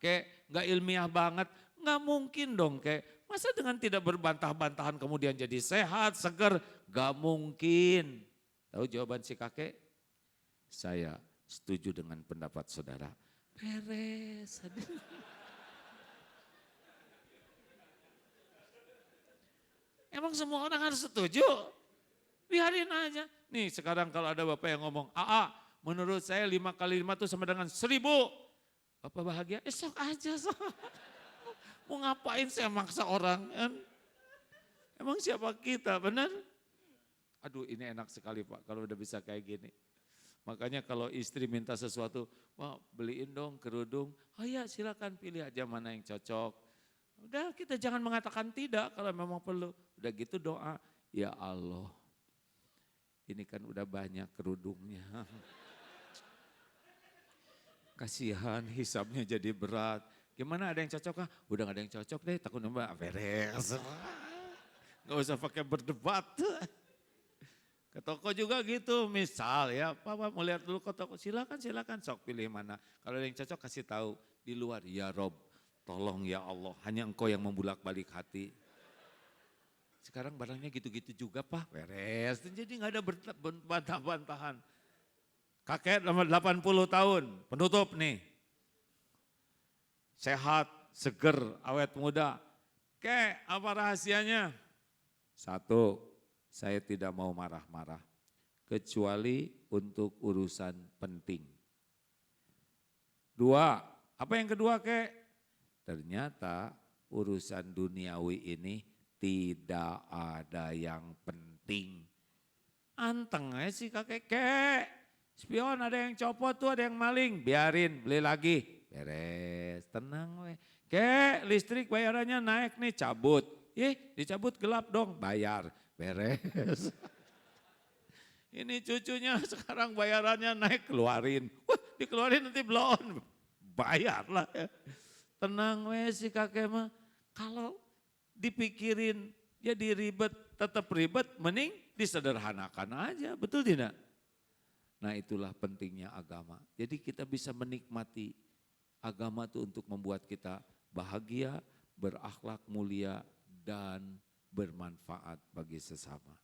[SPEAKER 2] Kayak nggak ilmiah banget, nggak mungkin dong kayak. Masa dengan tidak berbantah-bantahan kemudian jadi sehat, seger, nggak mungkin. Tahu jawaban si kakek? Saya setuju dengan pendapat saudara. Beres. Emang semua orang harus setuju? Biarin aja. Nih sekarang kalau ada bapak yang ngomong, menurut saya 5 kali 5 itu sama dengan 1000. Bapak bahagia, sok aja. Mau ngapain saya maksa orang kan? Emang siapa kita, benar? Aduh ini enak sekali Pak kalau udah bisa kayak gini. Makanya kalau istri minta sesuatu, beliin dong kerudung. Oh ya silakan pilih aja mana yang cocok. Udah kita jangan mengatakan tidak kalau memang perlu. Udah gitu doa, ya Allah. Ini kan udah banyak kerudungnya. Kasihan hisapnya jadi berat. Gimana, ada yang cocok kah? Udah gak ada yang cocok deh, takut nambah beres. Gak usah pakai berdebat. Ke toko juga gitu, misal ya, Pak mau lihat dulu ke toko, silakan sok pilih mana. Kalau ada yang cocok kasih tahu di luar, ya Rob, tolong ya Allah, hanya Engkau yang membulak-balik hati. Sekarang barangnya gitu-gitu juga Pak, beres. Jadi gak ada bantah-bantahan. Kakek 80 tahun, penutup nih. Sehat, seger, awet muda. Kek, apa rahasianya? Satu, saya tidak mau marah-marah. Kecuali untuk urusan penting. Dua, apa yang kedua kek? Ternyata urusan duniawi ini tidak ada yang penting. Anteng aja sih kakek, kek. Spion ada yang copot tuh, ada yang maling, biarin beli lagi. Beres, tenang we. Kek, listrik bayarannya naik nih, cabut. Dicabut gelap dong, bayar. Beres. Ini cucunya sekarang bayarannya naik, keluarin. Wah, dikeluarin nanti belum. Bayarlah ya. Tenang we si kakek mah. Kalau dipikirin jadi ribet, tetap ribet, mending disederhanakan aja, betul tidak? Nah itulah pentingnya agama. Jadi kita bisa menikmati agama itu untuk membuat kita bahagia, berakhlak mulia, dan bermanfaat bagi sesama.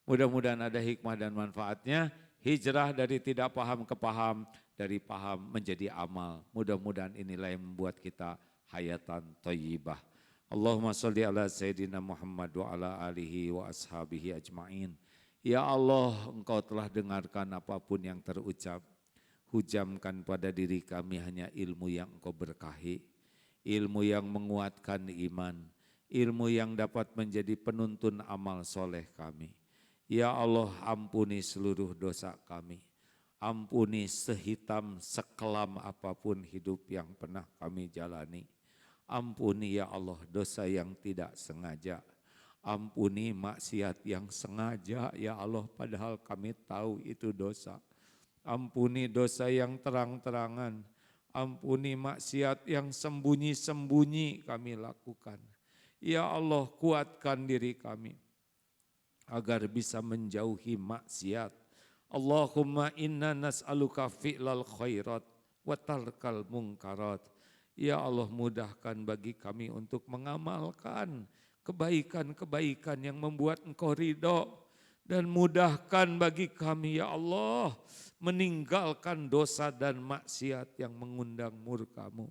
[SPEAKER 2] Mudah-mudahan ada hikmah dan manfaatnya. Hijrah dari tidak paham ke paham, dari paham menjadi amal. Mudah-mudahan inilah yang membuat kita hayatan thayyibah. Allahumma sholli ala Sayyidina Muhammad wa ala alihi wa ashabihi ajma'in. Ya Allah, Engkau telah dengarkan apapun yang terucap. Hujamkan pada diri kami hanya ilmu yang Engkau berkahi. Ilmu yang menguatkan iman. Ilmu yang dapat menjadi penuntun amal soleh kami. Ya Allah, ampuni seluruh dosa kami. Ampuni sehitam sekelam apapun hidup yang pernah kami jalani. Ampuni ya Allah dosa yang tidak sengaja. Ampuni maksiat yang sengaja ya Allah padahal kami tahu itu dosa. Ampuni dosa yang terang-terangan. Ampuni maksiat yang sembunyi-sembunyi kami lakukan. Ya Allah kuatkan diri kami agar bisa menjauhi maksiat. Allahumma inna nas'aluka fi'lal khairat wa tarkal munkarat. Ya Allah mudahkan bagi kami untuk mengamalkan kebaikan-kebaikan yang membuat Engkau ridho. Dan mudahkan bagi kami ya Allah meninggalkan dosa dan maksiat yang mengundang murka-Mu.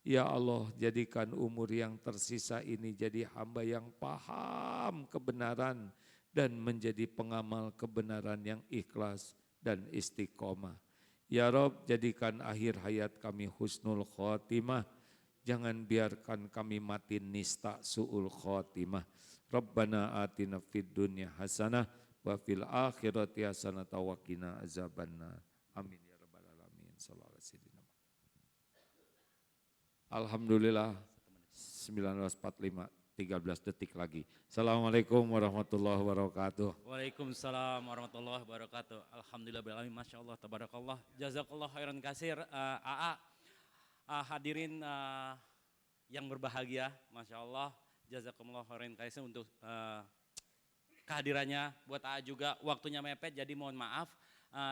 [SPEAKER 2] Ya Allah jadikan umur yang tersisa ini jadi hamba yang paham kebenaran dan menjadi pengamal kebenaran yang ikhlas dan istiqomah. Ya Rob jadikan akhir hayat kami husnul khotimah. Jangan biarkan kami mati nista su'ul khotimah. Rabbana atina fid dunya hasanah wa fil akhirati hasanah wa qina azabannar. Amin ya rabbal alamin. Sallallahu alaihi wasallam. Alhamdulillah 1945 13 detik lagi. Assalamualaikum warahmatullahi wabarakatuh.
[SPEAKER 1] Waalaikumsalam warahmatullahi wabarakatuh. Alhamdulillah beralamin, Masya Allah, tabarakallah. Jazakallah khairan kasir. AA, hadirin yang berbahagia, Masya Allah. Jazakumullah khairan kasir untuk kehadirannya. Buat AA juga waktunya mepet, jadi mohon maaf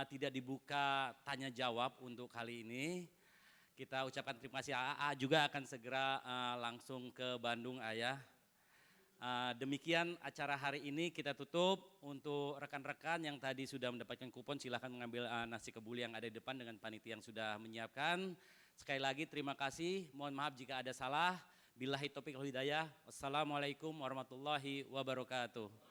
[SPEAKER 1] tidak dibuka tanya jawab untuk kali ini. Kita ucapkan terima kasih. AA juga akan segera langsung ke Bandung Ayah. Demikian acara hari ini kita tutup. Untuk rekan-rekan yang tadi sudah mendapatkan kupon silahkan mengambil nasi kebuli yang ada di depan dengan panitia yang sudah menyiapkan. Sekali lagi terima kasih, mohon maaf jika ada salah. Billahi taufiq wal hidayah. Wassalamualaikum warahmatullahi wabarakatuh.